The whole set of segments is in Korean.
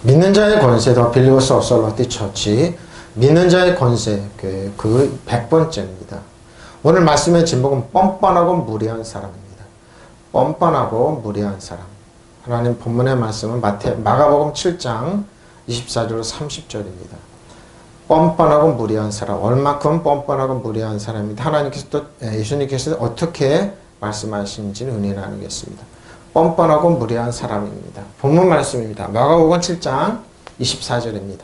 믿는 자의 권세, 더 빌리버스 어설러티 처치, 믿는 자의 권세, 그 100번째입니다. 오늘 말씀의 제목은 뻔뻔하고 무례한 사람입니다. 뻔뻔하고 무례한 사람. 하나님 본문의 말씀은 마가복음 7장 24절로 30절입니다. 뻔뻔하고 무례한 사람. 얼마큼 뻔뻔하고 무례한 사람입니다. 하나님께서 또 예수님께서 어떻게 말씀하시는지는 은혜 나누겠습니다. 뻔뻔하고 무례한 사람입니다. 본문 말씀입니다. 마가복음 7장 24절입니다.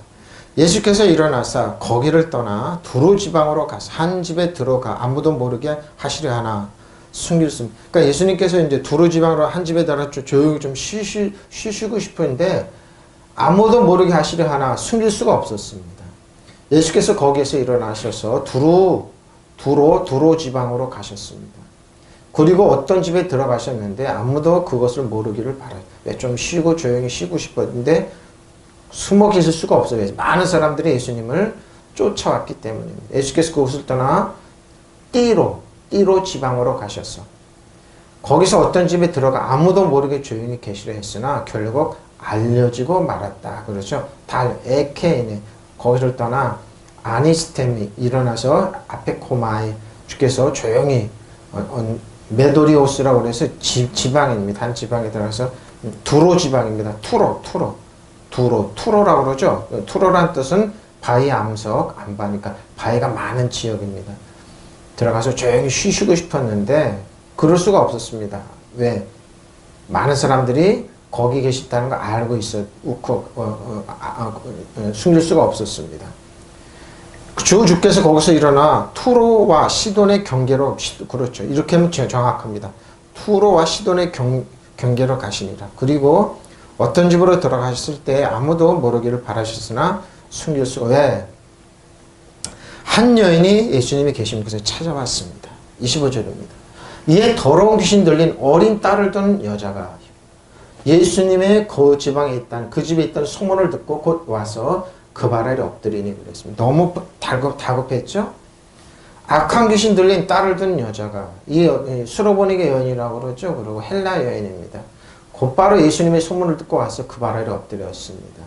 예수께서 일어나사 거기를 떠나 두로 지방으로 가서 한 집에 들어가 아무도 모르게 하시려 하나 숨겼습니다. 그러니까 예수님께서 이제 두로 지방으로 한 집에 들어가 조용히 좀 쉬시고 싶었는데 아무도 모르게 하시려 하나 숨길 수가 없었습니다. 예수께서 거기에서 일어나셔서 두로 지방으로 가셨습니다. 그리고 어떤 집에 들어가셨는데 아무도 그것을 모르기를 바라요. 왜? 좀 쉬고 조용히 쉬고 싶었는데 숨어 계실 수가 없어요. 많은 사람들이 예수님을 쫓아왔기 때문입니다. 예수께서 그곳을 떠나 띠로 지방으로 가셨어. 거기서 어떤 집에 들어가 아무도 모르게 조용히 계시려 했으나 결국 알려지고 말았다. 그렇죠? 에케이네. 거기를 떠나 아니스템이 일어나서 아페코마이 주께서 조용히 메도리오스라고 해서 지방입니다. 한 지방에 들어가서 두로 지방입니다. 투로라고 그러죠. 투로란 뜻은 바위 암석, 안바니까 바위가 많은 지역입니다. 들어가서 조용히 쉬시고 싶었는데 그럴 수가 없었습니다. 왜? 많은 사람들이 거기 계시다는 걸 알고 숨길 수가 없었습니다. 주께서 거기서 일어나 투로와 시돈의 경계로, 그렇죠. 이렇게 하면 정확합니다. 투로와 시돈의 경계로 가시니라. 그리고 어떤 집으로 들어가셨을 때 아무도 모르기를 바라셨으나 숨길 수가, 왜? 한 여인이 예수님이 계신 곳에 찾아왔습니다. 25절입니다. 이에 더러운 귀신 들린 어린 딸을 둔 여자가 예수님의 그 지방에 있던, 그 집에 있던 소문을 듣고 곧 와서 그 발 아래 엎드리니 그랬습니다. 너무 다급했죠? 악한 귀신 들린 딸을 둔 여자가, 이 수로보니게 여인이라고 그러죠. 그리고 헬라 여인입니다. 곧바로 예수님의 소문을 듣고 와서 그 발 아래 엎드렸습니다.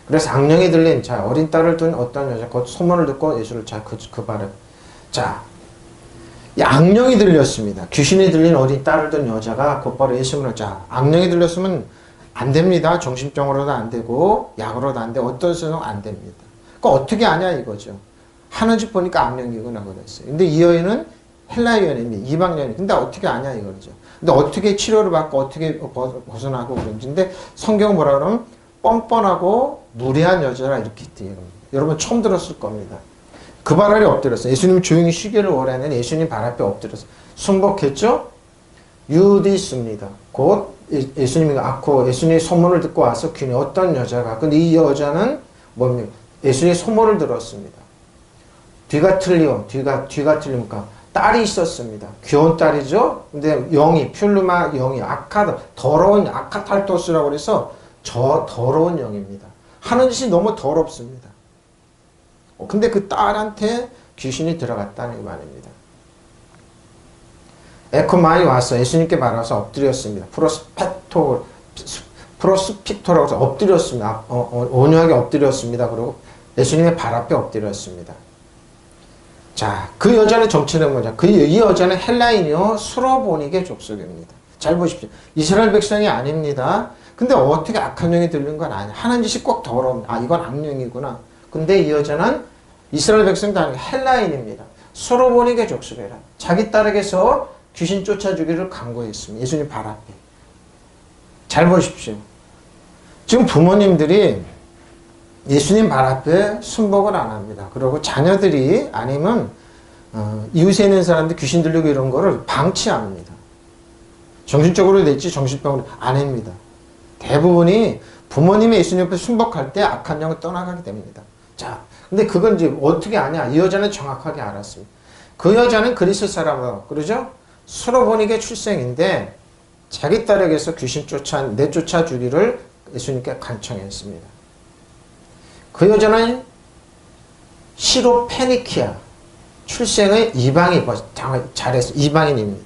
그래서 악령이 들린 어린 딸을 둔 어떤 여자, 그 소문을 듣고 예수를 그 발에, 이 악령이 들렸습니다. 귀신이 들린 어린 딸을 둔 여자가 곧바로 예수님을, 악령이 들렸으면 안 됩니다. 정신병으로도 안 되고 약으로도 안 되고 어떤 수는 안 됩니다. 그러니까 어떻게 아냐 이거죠. 하는 집 보니까 악령이구나 그랬어요. 근데 이 여인은 헬라 여인입니다. 이방 여인. 근데 어떻게 아냐 이거죠. 근데 어떻게 치료를 받고 어떻게 벗어나고 그런지. 근데 성경은 뭐라 그러면 뻔뻔하고 무례한 여자라 이렇게 돼요. 여러분 처음 들었을 겁니다. 그 발 아래 엎드렸어요. 예수님 조용히 쉬기를 원하는 예수님 발 앞에 엎드렸어요. 순복했죠? 유디스입니다. 곧 예수님이 예수님의 소문을 듣고 와서 귀신이 어떤 여자가, 근데 이 여자는 뭡니까? 예수님의 소문을 들었습니다. 뒤가 틀리니까 딸이 있었습니다. 귀여운 딸이죠? 근데 퓰루마 영이 더러운 아카탈토스라고 그래서 더러운 영입니다. 하는 짓이 너무 더럽습니다. 근데 그 딸한테 귀신이 들어갔다는 말입니다. 에코마이 와서 예수님께 말아서 엎드렸습니다. 프로스픽토라고 해서 엎드렸습니다. 온유하게 엎드렸습니다. 그리고 예수님의 발 앞에 엎드렸습니다. 그 여자의 정체는 뭐냐? 이 여자는 헬라인이요 수로보니게 족속입니다. 잘 보십시오. 이스라엘 백성이 아닙니다. 근데 어떻게 악한 영이 들린 건 아니야. 하는 짓이 꼭 더러운, 이건 악령이구나. 근데 이 여자는 이스라엘 백성도 아니고 헬라인입니다. 수로보니게 족속이라. 자기 딸에게서 귀신 쫓아주기를 강구했습니다. 예수님 발 앞에. 잘 보십시오. 지금 부모님들이 예수님 발 앞에 순복을 안 합니다. 그리고 자녀들이 아니면 이웃에 있는 사람들 귀신 들리고 이런 거를 방치합니다. 정신적으로 될지 정신병으로 안 합니다. 대부분이 부모님이 예수님 앞에 순복할 때 악한 영을 떠나가게 됩니다. 근데 그건 이제 어떻게 아냐? 이 여자는 정확하게 알았습니다. 그 여자는 그리스 사람으로, 그러죠? 수로보니게 출생인데 자기 딸에게서 귀신 내쫓아 주기를 예수님께 간청했습니다. 그 여자는 시로페니키아 출생의 이방인입니다.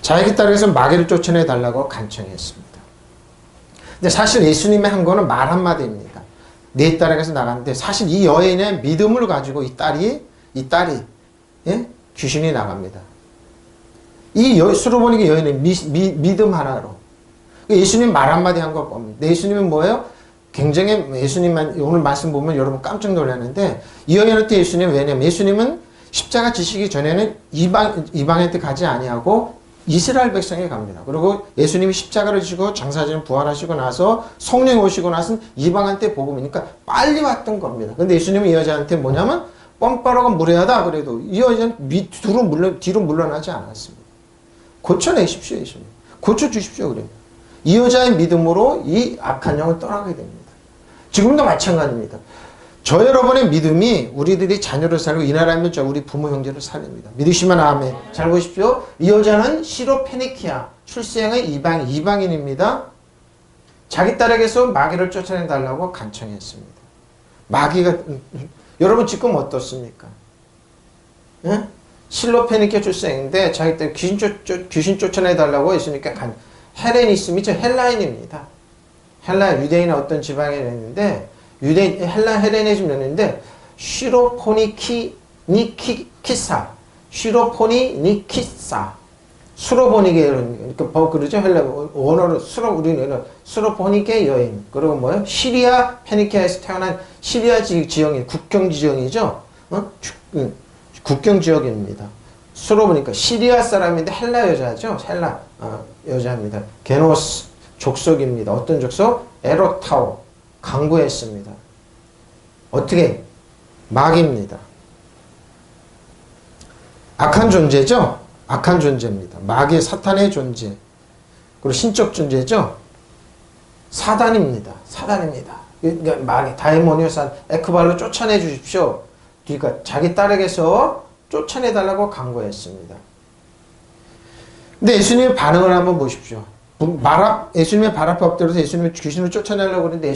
자기 딸에게서 마귀를 쫓아내달라고 간청했습니다. 근데 사실 예수님이 한 거는 말 한마디입니다. 네 딸에게서 나갔는데 사실 이 여인의 믿음을 가지고 이 딸이 예? 귀신이 나갑니다. 이 수로보니게 여인의 믿음 하나로 예수님 말 한마디 한 거 봅니다. 예수님은 뭐예요? 굉장히 예수님만 오늘 말씀 보면 여러분 깜짝 놀랐는데 이 여인한테 예수님 왜냐면 예수님은 십자가 지시기 전에는 이방한테 가지 아니하고 이스라엘 백성에 갑니다. 그리고 예수님이 십자가를 지고 장사지는 부활하시고 나서 성령이 오시고 나서 이방한테 복음이니까 빨리 왔던 겁니다. 근데 예수님은 이 여자한테 뭐냐면 뻔뻔하고 무례하다 그래도 이 여자는 뒤로 물러나지 않았습니다. 고쳐내십시오. 예수님. 고쳐주십시오. 그래요. 이 여자의 믿음으로 이 악한 영을 떠나게 됩니다. 지금도 마찬가지입니다. 저 여러분의 믿음이 우리들이 자녀를 살고 이 나라면 저 우리 부모 형제를 살립니다. 믿으시면 아멘. 잘 보십시오. 이 여자는 시로페니키아 출생의 이방인입니다. 자기 딸에게서 마귀를 쫓아내달라고 간청했습니다. 마귀가 여러분 지금 어떻습니까? 예? 실로페니키아 출생인데 자기 딸 귀신 쫓아내달라고 했으니까 헬레니즘이죠. 헬라인입니다. 유대인의 어떤 지방에 있는데 헬레니즘이었는데 시로포니키사 수로보니게 이렇게 그러죠. 원어로 우리는 수로보니게 여인. 그리고 뭐요? 시리아 페니키아에서 태어난 시리아 지형이 국경 지형이죠. 국경 지역입니다. 수로보니까 시리아 사람인데 헬라 여자죠. 헬라 여자입니다. 게노스 족속입니다. 어떤 족속? 에로타오 강구했습니다. 어떻게? 마귀입니다. 악한 존재죠? 악한 존재입니다. 마귀 사탄의 존재. 그리고 신적 존재죠? 사단입니다. 그러니까 마귀, 다이모니오산, 에크발로 쫓아내 주십시오. 그러니까 자기 딸에게서 쫓아내달라고 강구했습니다. 근데 예수님의 반응을 한번 보십시오. 예수님의 발 앞에 엎드려서 예수님이 귀신을 쫓아내려고 그러는데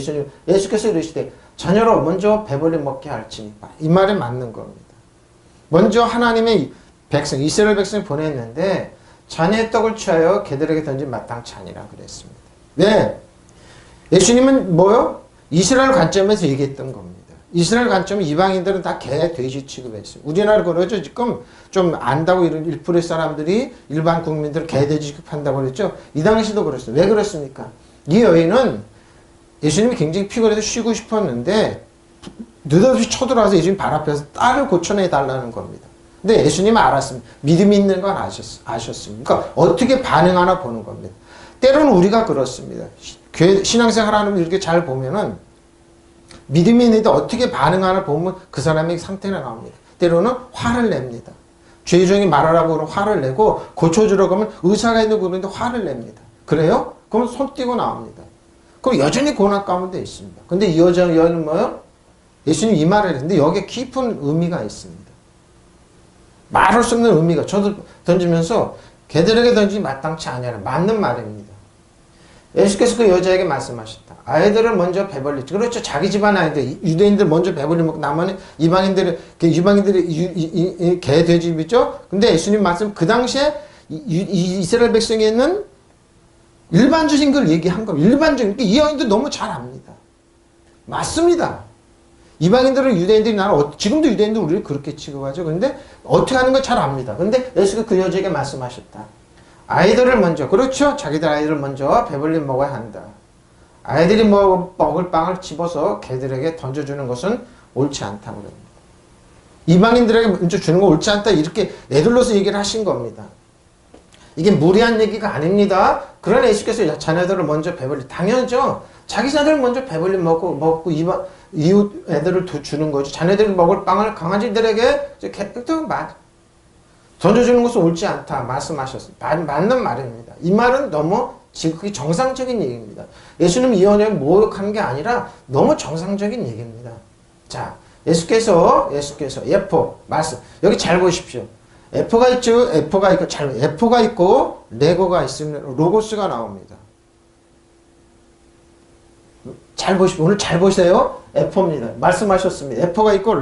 예수께서 이러시되 자녀로 먼저 배불리 먹게 할지니 이 말에 맞는 겁니다. 먼저 하나님의 백성 이스라엘 백성이 보냈는데 자녀의 떡을 취하여 개들에게 던진 마땅치 아니라 그랬습니다. 네, 예수님은 뭐요? 이스라엘 관점에서 얘기했던 겁니다. 이스라엘 관점은 이방인들은 다 개, 돼지 취급했어요. 우리나라 그러죠. 지금 좀 안다고 이런 1%의 사람들이 일반 국민들을 개, 돼지 취급한다고 그랬죠. 이 당시도 그랬어요. 왜 그렇습니까? 이 여인은 예수님이 굉장히 피곤해서 쉬고 싶었는데 느닷없이 쳐들어와서 예수님 발 앞에서 딸을 고쳐내달라는 겁니다. 근데 예수님은 알았습니다. 믿음이 있는 건 아셨습니다. 그러니까 어떻게 반응하나 보는 겁니다. 때로는 우리가 그렇습니다. 신앙생활 하는 분 이렇게 잘 보면은 믿음이 있는데 어떻게 반응하나 보면 그 사람의 상태가 나옵니다. 때로는 화를 냅니다. 죄종이 말하라고 그러면 화를 내고 고쳐주라고 하면 의사가 있는 그분인데 화를 냅니다. 그래요? 그러면 손 띄고 나옵니다. 그럼 여전히 고난 가운데 있습니다. 근데 이 여자는 뭐예요? 예수님 이 말을 했는데 여기에 깊은 의미가 있습니다. 말할 수 없는 의미가 저도 던지면서 개들에게 던지지 마땅치 아니하라 맞는 말입니다. 예수께서 그 여자에게 말씀하셨다. 아이들을 먼저 배불리지. 그렇죠. 자기 집안 아이들, 유대인들 먼저 배불리 먹고 나머지 이방인들이 개, 돼지죠. 근데 예수님 말씀 그 당시에 이스라엘 백성에는 일반적인 걸 얘기한 겁니다. 일반적인. 이 여인도 너무 잘 압니다. 맞습니다. 이방인들은 유대인들이 지금도 유대인들 우리를 그렇게 취급하죠. 근데 어떻게 하는 걸 잘 압니다. 근데 예수가 그 여자에게 말씀하셨다. 아이들을 먼저, 그렇죠. 자기들 아이들을 먼저 배불리 먹어야 한다. 아이들이 먹을 빵을 집어서 개들에게 던져주는 것은 옳지 않다고 그럽니다. 이방인들에게 먼저 주는 건 옳지 않다. 이렇게 내둘러서 얘기를 하신 겁니다. 이게 무리한 얘기가 아닙니다. 그러나 예수께서 자녀들을 먼저 배불리, 당연하죠. 자기 자녀들을 먼저 배불리 먹고 이웃 애들을 주는 거죠. 자녀들이 먹을 빵을 강아지들에게 던져주는 것은 옳지 않다 말씀하셨습니다. 맞는 말입니다. 이 말은 너무 지극히 정상적인 얘기입니다. 예수님 이 언약을 모욕하는 게 아니라 너무 정상적인 얘기입니다. 자, 예수께서 예포 말씀 여기 잘 보십시오. 에포가 있죠. 에포가 있고 레고가 있으면 로고스가 나옵니다. 잘 보십시오. 오늘 잘 보세요. 에포입니다. 말씀하셨습니다. 에포가 있고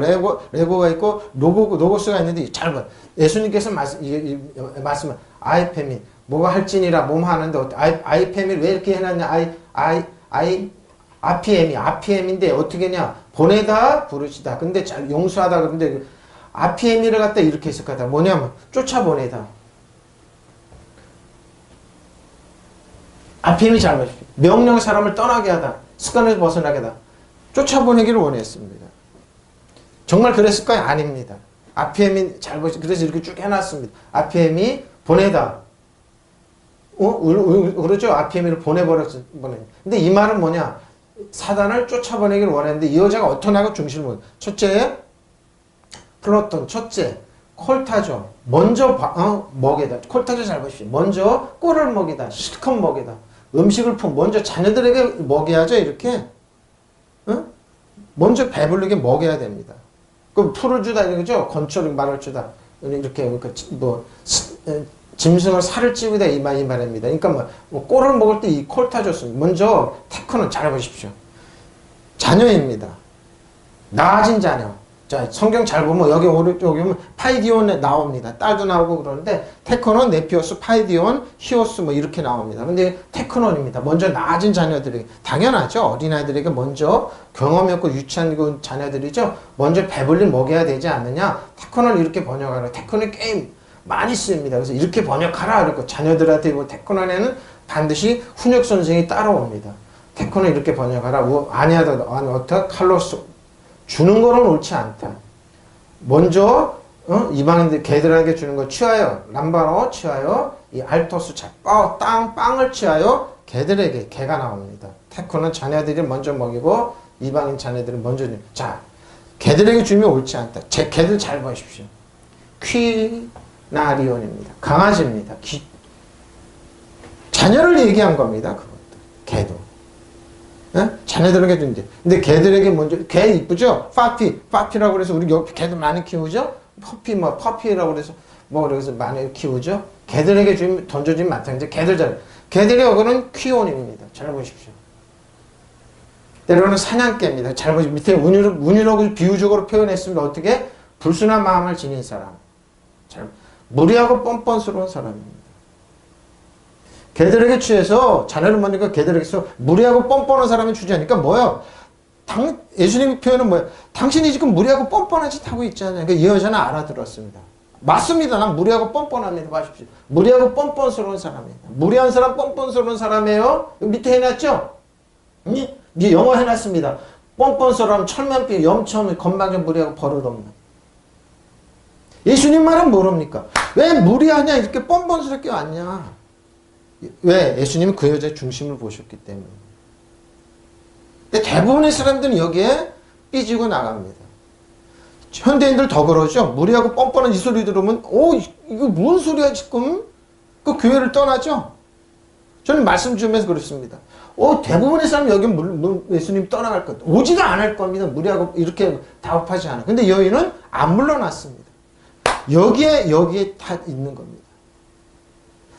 레고가 있고 로고스가 있는데 잘 봐. 예수님께서 말씀은 아이페미 뭐가 할지니라 몸 하는데 아이페미 왜 이렇게 해놨냐 RPM인데 어떻게 냐 보내다 부르시다. 근데 잘 용서하다 그런데 RPM이를 갖다 이렇게 해석하다. 뭐냐면 쫓아보내다. RPM이 잘못이죠. 명령 사람을 떠나게 하다. 습관에서 벗어나게 하다. 쫓아보내기를 원했습니다. 정말 그랬을까요? 아닙니다. RPM이 잘못, 그래서 이렇게 쭉 해놨습니다. RPM이 보내다. 그러죠? RPM을 보내버렸어. 근데 이 말은 뭐냐? 사단을 쫓아보내기를 원했는데 이 여자가 어떤 하고 중심을 못. 첫째, 플로톤. 첫째, 콜타죠. 먼저 먹이다. 콜타죠. 잘 보십시오. 먼저 꼴을 먹이다. 실컷 먹이다. 음식을 먼저 자녀들에게 먹여야죠. 이렇게. 먼저 배부르게 먹여야 됩니다. 그럼 풀을 주다 이거죠. 건초를 말을 주다. 이렇게 짐승을 살을 찌우다 이 말입니다. 그러니까 뭐 꼴을 먹을 때 이 콜타줬습니다. 먼저 테크는 잘 보십시오. 자녀입니다. 낳아진 자녀. 자, 성경 잘 보면 여기 오른쪽에 보면 파이디온 나옵니다. 딸도 나오고 그러는데 테크논, 네피오스, 파이디온, 히오스 뭐 이렇게 나옵니다. 근데 테크논입니다. 먼저 낳아진 자녀들에게 당연하죠. 어린아이들에게 먼저 경험이 없고 유치한 그 자녀들이죠. 먼저 배불리 먹여야 되지 않느냐. 테크논 이렇게 번역하라. 테크논 게임 많이 쓰입니다. 그래서 이렇게 번역하라 그랬고 자녀들한테 뭐 테크논에는 반드시 훈육 선생이 따라옵니다. 테크논 이렇게 번역하라. 아니하다. 아니 어떻게 칼로스 주는 거는 옳지 않다. 먼저 이방인들 개들에게 주는 거 취하여 람바로 취하여 이 알토스 빵을 취하여 개들에게 개가 나옵니다. 테크는 자녀들이 먼저 먹이고 이방인 자녀들은 먼저 자 개들에게 주면 옳지 않다. 제 개들 잘 보십시오. 퀴나리온입니다. 강아지입니다. 자녀를 얘기한 겁니다. 그것도 개도. 자녀들에게 준대. 근데 개들에게 먼저, 개 이쁘죠? 파피라고 그래서 우리 옆에 개들 많이 키우죠? 퍼피라고 그래서, 그래서 많이 키우죠? 개들에게 던져주면 마찬가지. 개들의 어근은 퀴온입니다. 잘 보십시오. 때로는 사냥개입니다. 잘 보십시오. 밑에 운이라고 비유적으로 표현했습니다. 어떻게? 불순한 마음을 지닌 사람. 무리하고 뻔뻔스러운 사람입니다. 개들에게 취해서 자녀를 먹으니까 개들에게서 무리하고 뻔뻔한 사람이 주제하니까 뭐예요? 예수님의 표현은 뭐예요? 당신이 지금 무리하고 뻔뻔한 짓 하고 있잖아요. 그러니까 이 여자는 알아들었습니다. 맞습니다. 난 무리하고 뻔뻔합니다. 봐십시오. 무리하고 뻔뻔스러운 사람이에요. 무리한 사람, 뻔뻔스러운 사람이에요. 밑에 해놨죠? 영어 해놨습니다. 뻔뻔스러운 철면피, 염천, 건방진 무리하고 버릇없는. 예수님 말은 뭐랍니까? 왜 무리하냐? 이렇게 뻔뻔스럽게 왔냐? 왜? 예수님은 그 여자의 중심을 보셨기 때문에. 근데 대부분의 사람들은 여기에 삐지고 나갑니다. 현대인들 더 그러죠. 무리하고 뻔뻔한 이 소리 들으면 이거 뭔 소리야 지금? 그 교회를 떠나죠. 저는 말씀 주면서 그렇습니다. 대부분의 사람 여기 예수님 떠나갈 것 오지도 않을 겁니다. 무리하고 이렇게 다급하지 않아. 근데 여인은 안 물러났습니다. 여기에 다 있는 겁니다.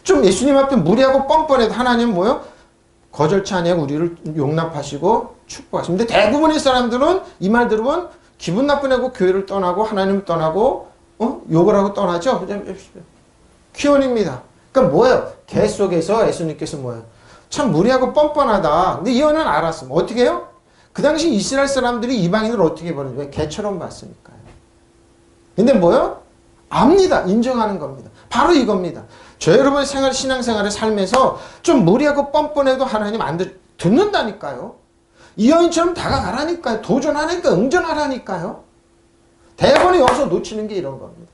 좀 예수님 앞에 무리하고 뻔뻔해도 하나님 뭐요? 거절치 아니하고 우리를 용납하시고 축복하십니다. 근데 대부분의 사람들은 이 말 들으면 기분 나쁘냐고 교회를 떠나고 하나님을 떠나고 욕을 하고 떠나죠. 퀴온입니다. 그러니까 뭐예요? 개 속에서 예수님께서 뭐예요? 참 무리하고 뻔뻔하다. 근데 이 여인은 알았습니다. 어떻게 해요? 그 당시 이스라엘 사람들이 이방인을 어떻게 보는지 왜 개처럼 봤으니까요. 근데 뭐예요? 압니다. 인정하는 겁니다. 바로 이겁니다. 저 여러분의 신앙생활의 삶에서 좀 무리하고 뻔뻔해도 하나님 안 듣는다니까요. 이 여인처럼 다가가라니까요. 도전하니까 응전하라니까요. 대본이 여기서 놓치는 게 이런 겁니다.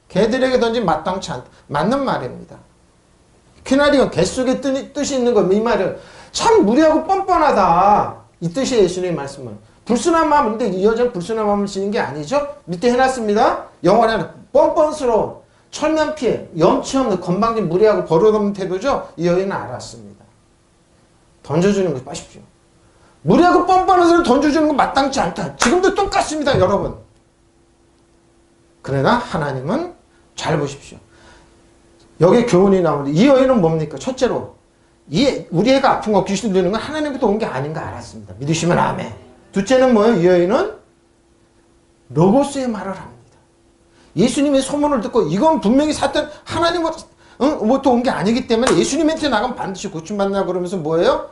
개들에게 던진 마땅치 않다. 맞는 말입니다. 퀴나리온 개 속에 뜻이 있는 겁니다. 이 말은 참 무리하고 뻔뻔하다. 이 뜻이 예수님의 말씀은. 불순한 마음인데 이 여자는 불순한 마음을 지닌 게 아니죠. 밑에 해놨습니다. 영어는 뻔뻔스러운 철면피해, 염치 없는 건방진 무리하고 버릇없는 태도죠. 이 여인은 알았습니다. 던져주는 거 봐십시오. 무리하고 뻔뻔한 사람 던져주는 건 마땅치 않다. 지금도 똑같습니다. 여러분. 그러나 하나님은 잘 보십시오. 여기 교훈이 나오는데 이 여인은 뭡니까? 첫째로 우리 애가 아픈 거 귀신 들리는 건 하나님부터 온 게 아닌가 알았습니다. 믿으시면 아멘. 둘째는 뭐예요? 이 여인은 로고스의 말을 합니다. 예수님의 소문을 듣고 이건 분명히 사탄 하나님부터 온 게 아니기 때문에 예수님한테 나가면 반드시 고침받나 그러면서 뭐예요?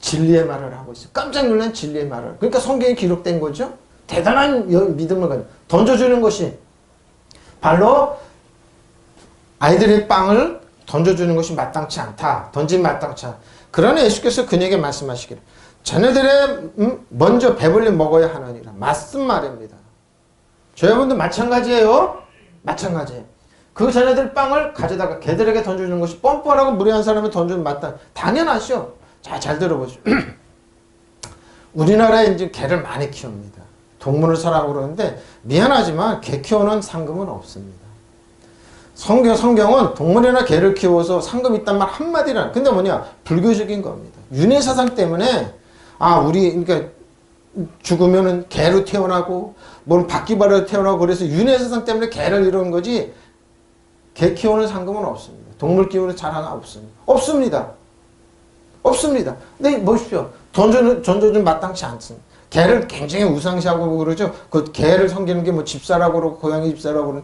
진리의 말을 하고 있어요. 깜짝 놀란 진리의 말을. 그러니까 성경에 기록된 거죠. 대단한 믿음을 가지고 던져주는 것이 바로 아이들의 빵을 던져주는 것이 마땅치 않다. 던지면 마땅치 않다. 그러나 예수께서 그에게 말씀하시기를 자네들의 먼저 배불리 먹어야 하느니라. 맞은 말입니다. 저희분도 마찬가지예요. 마찬가지예요. 그 자네들 빵을 가져다가 개들에게 던져주는 것이 뻔뻔하고 무례한 사람을 던져주는 마땅. 당연하죠. 자, 잘 들어보시죠. 우리나라에 이제 개를 많이 키웁니다. 동물을 사라고 그러는데 미안하지만 개 키우는 상금은 없습니다. 성경은 동물이나 개를 키워서 상금 있단 말 한마디라. 근데 뭐냐? 불교적인 겁니다. 윤회사상 때문에 우리 그러니까 죽으면은 개로 태어나고 뭐 바퀴벌레로 태어나고 그래서 윤회사상 때문에 개를 이루는 거지 개 키우는 상금은 없습니다. 동물 키우는 자랑은 없습니다. 없습니다. 근데 보십시오. 던져준 마땅치 않습니다. 개를 굉장히 우상시하고 그러죠. 그 개를 섬기는 게 뭐 집사라고 그러고 고양이 집사라고 그러는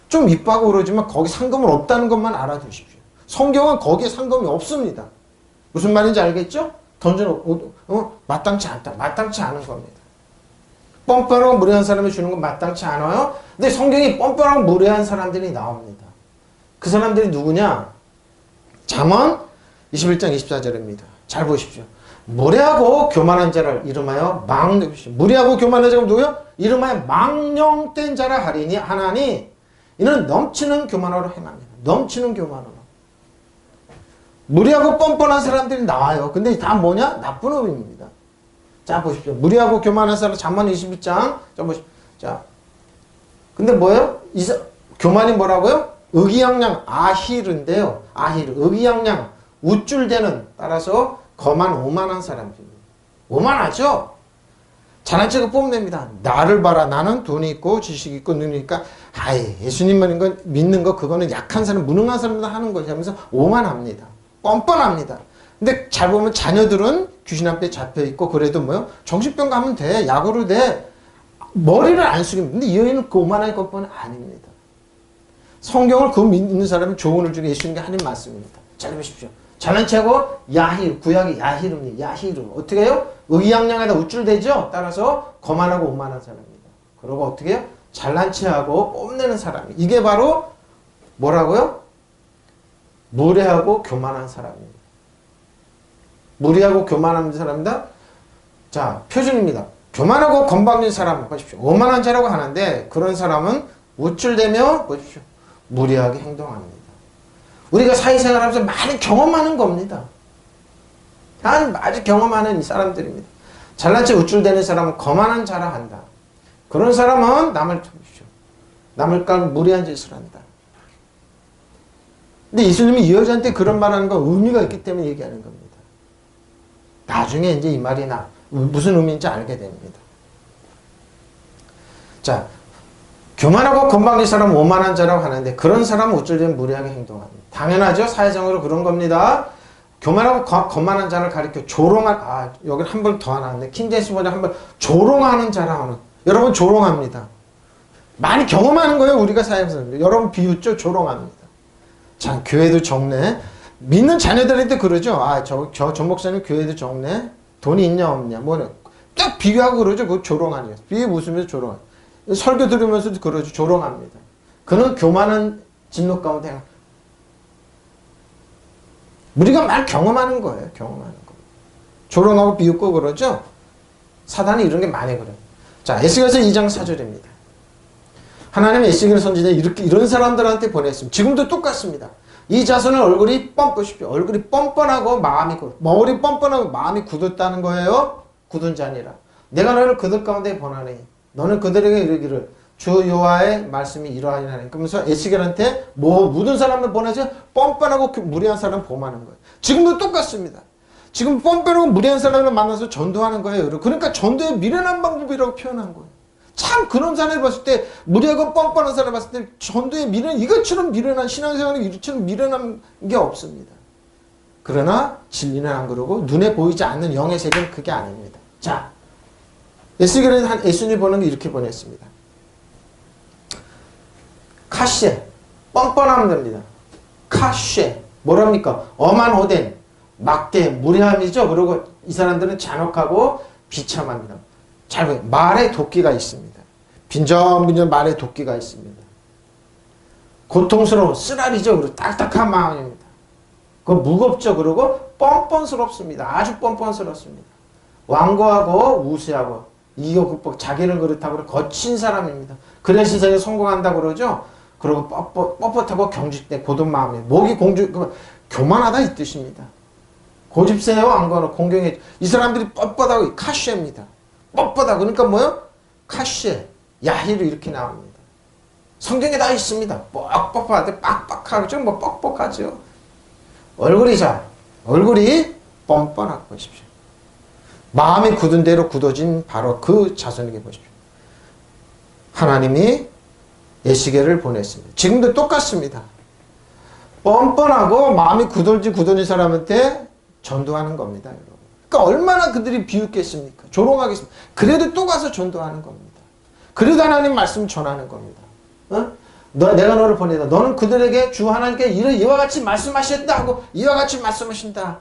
좀 이쁘고 그러지만 거기 상금은 없다는 것만 알아두십시오. 성경은 거기에 상금이 없습니다. 무슨 말인지 알겠죠? 마땅치 않다. 마땅치 않은 겁니다. 뻔뻔하고 무례한 사람이 주는 건 마땅치 않아요? 근데 성경이 뻔뻔하고 무례한 사람들이 나옵니다. 그 사람들이 누구냐? 잠언 21장 24절입니다. 잘 보십시오. 무례하고 교만한 자를 이름하여 무례하고 교만한 자가 누구요? 이름하여 망령된 자라 하리니 하나니 이는 넘치는 교만으로 행합니다. 넘치는 교만으로. 무례하고 뻔뻔한 사람들이 나와요. 근데 다 뭐냐? 나쁜 의미입니다. 자, 보십시오. 무례하고 교만한 사람, 잠언 21장. 자, 보십시오. 자. 근데 뭐예요? 교만이 뭐라고요? 의기양양, 아히르인데요. 아히르. 의기양양, 우쭐대는, 따라서 거만 오만한 사람들입니다. 오만하죠? 잘난 척을 뽐냅니다. 나를 봐라. 나는 돈이 있고 지식이 있고 능력이니까 예수님 믿는 거 그거는 약한 사람, 무능한 사람들 하는 거지 하면서 오만합니다. 뻔뻔합니다. 근데 잘 보면 자녀들은 귀신 앞에 잡혀있고 그래도 뭐요? 정신병 가면 돼. 약으로 돼. 머리를 안 숙입니다. 근데 이 여인은 그 오만할 것뿐은 아닙니다. 성경을 그 믿는 사람은 조언을 주게 예수님께 하는 말씀입니다. 잘 보십시오. 잘난 척하고 야히르, 구약이 야히르입니다. 야히르. 어떻게 해요? 의양양하다 우쭐대죠? 따라서 거만하고 오만한 사람입니다. 그리고 어떻게 해요? 잘난 척하고 뽐내는 사람이. 이게 바로 뭐라고요? 무례하고 교만한 사람입니다. 무례하고 교만한 사람입니다. 자, 표준입니다. 교만하고 건방진 사람 보십시오. 오만한 자라고 하는데 그런 사람은 우쭐대며 보십시오. 무례하게 행동합니다. 우리가 사회생활하면서 많이 경험하는 겁니다. 아주 경험하는 사람들입니다. 잘난 척 우쭐대는 사람은 거만한 자라 한다. 그런 사람은 남을 깔고 무례한 짓을 한다. 근데 예수님이 이 여자한테 그런 말하는 건 의미가 있기 때문에 얘기하는 겁니다. 나중에 이제 이 말이 무슨 의미인지 알게 됩니다. 자, 교만하고 건방진 사람은 오만한 자라고 하는데 그런 사람은 우쭐대면 무례하게 행동합니다. 당연하죠. 사회적으로 그런 겁니다. 교만하고 거만한 자를 가리켜 여기 한 번 더 나왔네. 킹제임스 버전 한 번 조롱하는 자라 하는. 여러분 조롱합니다. 많이 경험하는 거예요. 우리가 사회에서. 여러분 비웃죠. 조롱합니다. 자, 교회도 적네. 믿는 자녀들한테 그러죠. 저 목사님 교회도 적네. 돈이 있냐 없냐. 딱 비교하고 그러죠. 그거 조롱하는 거예요. 비교 웃으면서 조롱하는. 설교 들으면서도 그러죠. 조롱합니다. 그는 교만한 진노 가운데 우리가 말 경험하는 거예요. 경험하는 거. 조롱하고 비웃고 그러죠. 사단이 이런 게 많이 그래요. 자, 에스겔서 2장 4절입니다. 하나님은 에스겔 선지자 이런 사람들한테 보냈습니다. 지금도 똑같습니다. 이 자손은 얼굴이 얼굴이 뻔뻔하고 머리 뻔뻔하고 마음이 굳었다는 거예요. 굳은 자니라. 내가 너를 그들 가운데 보내니 너는 그들에게 이르기를 주 여호와의 말씀이 이러하니라. 그러면서 에스겔한테 묻은 사람을 보내서 뻔뻔하고 무례한 사람을 범하는 거예요. 지금도 똑같습니다. 지금 뻔뻔하고 무례한 사람을 만나서 전도하는 거예요. 그러니까 전도의 미련한 방법이라고 표현한 거예요. 참 그런 사람을 봤을 때 무례하고 뻔뻔한 사람을 봤을 때 전도의 이것처럼 미련한 신앙생활이 이것처럼 미련한 게 없습니다. 그러나 진리는 안 그러고 눈에 보이지 않는 영의 세계는 그게 아닙니다. 자, 에스겔은 예수님이 보는 게 이렇게 보냈습니다. 카시에 뻔뻔하면 됩니다. 카시에 뭐랍니까? 어만 호된 막대, 무례함이죠. 그리고 이 사람들은 잔혹하고 비참합니다. 잘 보세요. 말에 도끼가 있습니다. 빈정빈정 말에 도끼가 있습니다. 고통스러운 쓰라리죠. 그리고 딱딱한 마음입니다. 그건 무겁죠. 그리고 뻔뻔스럽습니다. 아주 뻔뻔스럽습니다. 완고하고 우세하고 이거 극복, 자기는 그렇다고 거친 사람입니다. 그래 세상에 성공한다고 그러죠. 그리고 뻣뻣하고 경직된 고든 마음에 목이 교만하다 이 뜻입니다. 고집세요 안거나 공경해. 이 사람들이 뻣뻣하고 카쉐입니다. 뻣뻣하고 그러니까 뭐요? 카쉐, 야히로 이렇게 나옵니다. 성경에 다 있습니다. 뻑뻑하대 빡빡하죠. 뭐 뻑뻑하죠. 얼굴이 뻔뻔하고 보십시오. 마음이 굳은 대로 굳어진 바로 그 자손에게 보십시오. 하나님이 에스겔을 보냈습니다. 지금도 똑같습니다. 뻔뻔하고 마음이 굳어진 사람한테 전도하는 겁니다. 여러분. 그러니까 얼마나 그들이 비웃겠습니까? 조롱하겠습니까? 그래도 또 가서 전도하는 겁니다. 그래도 하나님 말씀 전하는 겁니다. 어? 내가 너를 보내다. 너는 그들에게 주 하나님께 이와 같이 말씀하셨다 하고 이와 같이 말씀하신다.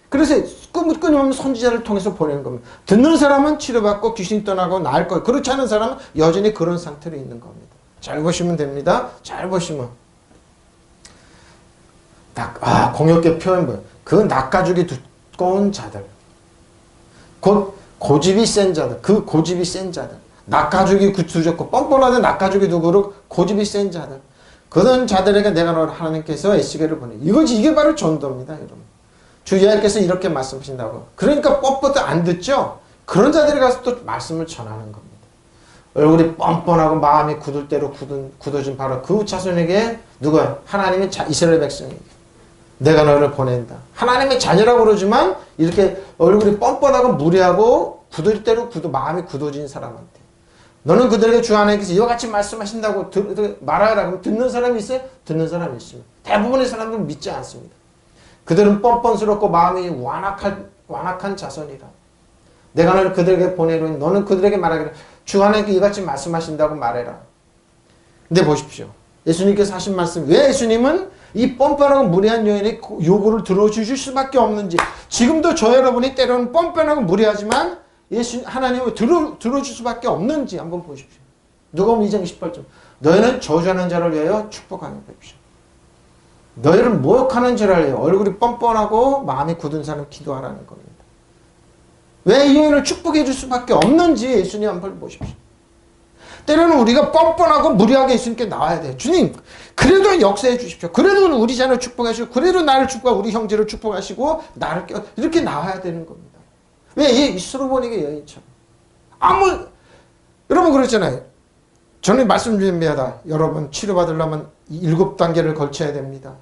그래서 끊임없는 선지자를 통해서 보내는 겁니다. 듣는 사람은 치료받고 귀신이 떠나고 나을 거예요. 그렇지 않은 사람은 여전히 그런 상태로 있는 겁니다. 잘 보시면 됩니다. 잘 보시면. 공역계 표현 뭐예요? 그 낚아주기 두꺼운 자들. 곧 고집이 센 자들. 그 고집이 센 자들. 낚아주기 두렵고 뻔뻔하게 낚아주기 두고 고집이 센 자들. 그런 자들에게 내가 너를 하나님께서 에스겔을 보내. 이게 바로 전도입니다. 여러분. 주 예수께서 이렇게 말씀하신다고. 그러니까 뻣뻣해 안 듣죠? 그런 자들이 가서 또 말씀을 전하는 겁니다. 얼굴이 뻔뻔하고 마음이 굳을 대로 굳어진 바로 그 자손에게 누가? 하나님의 이스라엘 백성이 내가 너를 보낸다. 하나님의 자녀라고 그러지만 이렇게 얼굴이 뻔뻔하고 무례하고 굳을 대로 마음이 굳어진 사람한테 너는 그들에게 주 하나님께서 이와 같이 말씀하신다고 말하라. 그럼 듣는 사람이 있어요? 듣는 사람이 있습니다. 대부분의 사람들은 믿지 않습니다. 그들은 뻔뻔스럽고 마음이 완악한 자손이라. 내가 너를 그들에게 보내노니 너는 그들에게 말하기를 주 하나님께 이같이 말씀하신다고 말해라. 근데 보십시오. 예수님께서 하신 말씀, 왜 예수님은 이 뻔뻔하고 무례한 여인의 요구를 들어주실 수밖에 없는지, 지금도 저 여러분이 때로는 뻔뻔하고 무례하지만 하나님을 들어줄 수밖에 없는지 한번 보십시오. 누가복음 2장 28절. 너희는 저주하는 자를 위하여 축복하며 뵙시오. 너희를 모욕하는 자를 위하여 얼굴이 뻔뻔하고 마음이 굳은 사람 기도하라는 겁니다. 왜 이 여인을 축복해 줄 수밖에 없는지 예수님 한번 보십시오. 때로는 우리가 뻔뻔하고 무리하게 예수님께 나와야 돼요. 주님, 그래도 역사해 주십시오. 그래도 우리 자녀를 축복하시고, 그래도 나를 축복하고, 우리 형제를 축복하시고, 나를 이렇게 나와야 되는 겁니다. 왜? 이 스로보닉의 여인처럼. 여러분 그랬잖아요. 저는 말씀드립니다. 여러분, 치료받으려면 7단계를 걸쳐야 됩니다.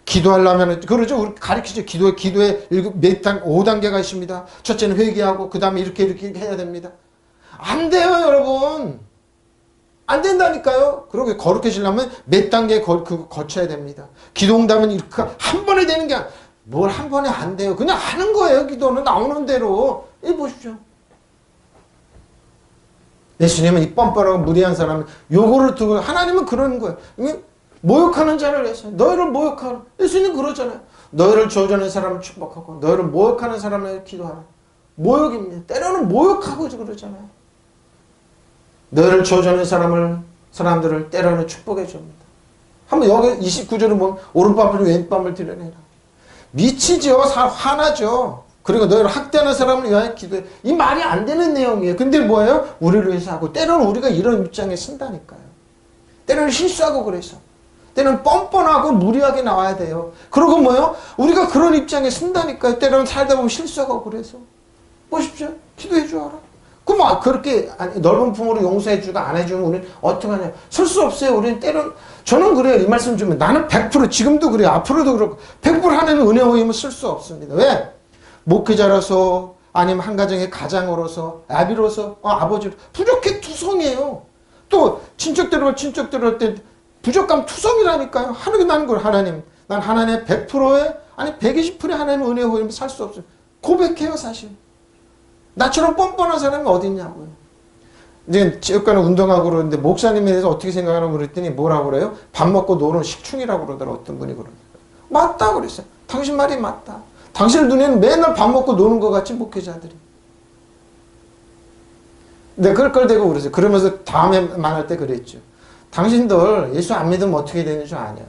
기도하려면, 그러죠. 우리 가르치죠. 기도에 5단계가 있습니다. 첫째는 회개하고, 그 다음에 이렇게 해야 됩니다. 안 돼요, 여러분. 안 된다니까요. 그러고 거룩해지려면 몇 단계 거쳐야 됩니다. 기도응답은 이렇게 한 번에 되는 게 아니라, 뭘 한 번에 안 돼요. 그냥 하는 거예요. 기도는 나오는 대로. 이 보십시오. 예수님은 이 뻔뻔하고 무리한 사람은 요거를 두고, 하나님은 그러는 거예요. 모욕하는 자를 위해서 너희를 모욕하라. 예수님 그러잖아요. 너희를 저주하는 사람을 축복하고 너희를 모욕하는 사람을 기도하라. 모욕입니다. 때로는 모욕하고 그러잖아요. 너희를 저주하는 사람들을 때로는 축복해 줍니다. 한번 여기 29절을 보면 오른밤을 왼밤을 드러내라. 미치죠. 화나죠. 그리고 너희를 학대하는 사람을 위하여 기도해. 이 말이 안 되는 내용이에요. 근데 뭐예요? 우리를 위해서 하고 때로는 우리가 이런 입장에 쓴다니까요. 때로는 실수하고 그래서. 때로는 뻔뻔하고 무리하게 나와야 돼요. 그리고 뭐예요? 우리가 그런 입장에 쓴다니까요. 때로는 살다 보면 실수하고 그래서. 보십시오. 기도해 주어라. 그럼 그렇게 넓은 품으로 용서해 주고 안 해주면 우리는 어떻게 하냐. 설 수 없어요. 우리는 때로는. 저는 그래요. 이 말씀 주면 나는 100% 지금도 그래요. 앞으로도 그렇고 100% 하나님의 은혜 없이면 쓸 수 없습니다. 왜? 목회자로서 아니면 한 가정의 가장으로서 아비로서 아버지로 부족해 투성이에요. 또 친척들을 할 때 부족감 투성이라니까요. 하나님 난 하나님의 100%의 아니 120%의 하나님의 은혜 없이면 살 수 없어요. 고백해요 사실. 나처럼 뻔뻔한 사람이 어디 있냐고요. 이제 체육관에 운동하고 그러는데 목사님에 대해서 어떻게 생각하라고 그랬더니 뭐라고 그래요? 밥 먹고 노는 식충이라고 그러더라. 어떤 분이 그러더라고요. 맞다 그랬어요. 당신 말이 맞다. 당신들 눈에는 맨날 밥 먹고 노는 것 같지, 목회자들이. 내가 그럴 걸 대고 그랬어요. 그러면서 다음에 만날 때 그랬죠. 당신들 예수 안 믿으면 어떻게 되는 줄 아냐.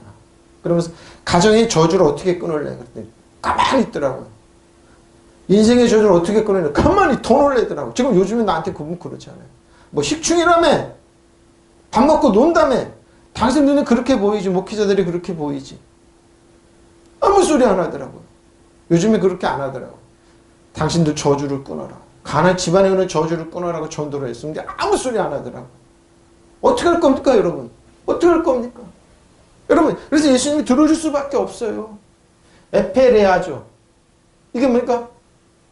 그러면서 가정의 저주를 어떻게 끊을래? 그랬더니 가만히 있더라고요. 인생의 저주를 어떻게 끊을래? 가만히 돈을 내더라고요. 지금 요즘에 나한테 그분 그러잖아요. 뭐 식충이라며? 밥 먹고 논다며? 당신 눈에 그렇게 보이지. 목회자들이 그렇게 보이지. 아무 소리 안 하더라고요. 요즘에 그렇게 안 하더라고요. 당신들 저주를 끊어라. 가난 집안에 있는 저주를 끊어라고 전도를 했는데 아무 소리 안 하더라고요. 어떻게 할 겁니까, 여러분? 어떻게 할 겁니까? 여러분, 그래서 예수님이 들어줄 수밖에 없어요. 에페레아죠. 이게 뭡니까?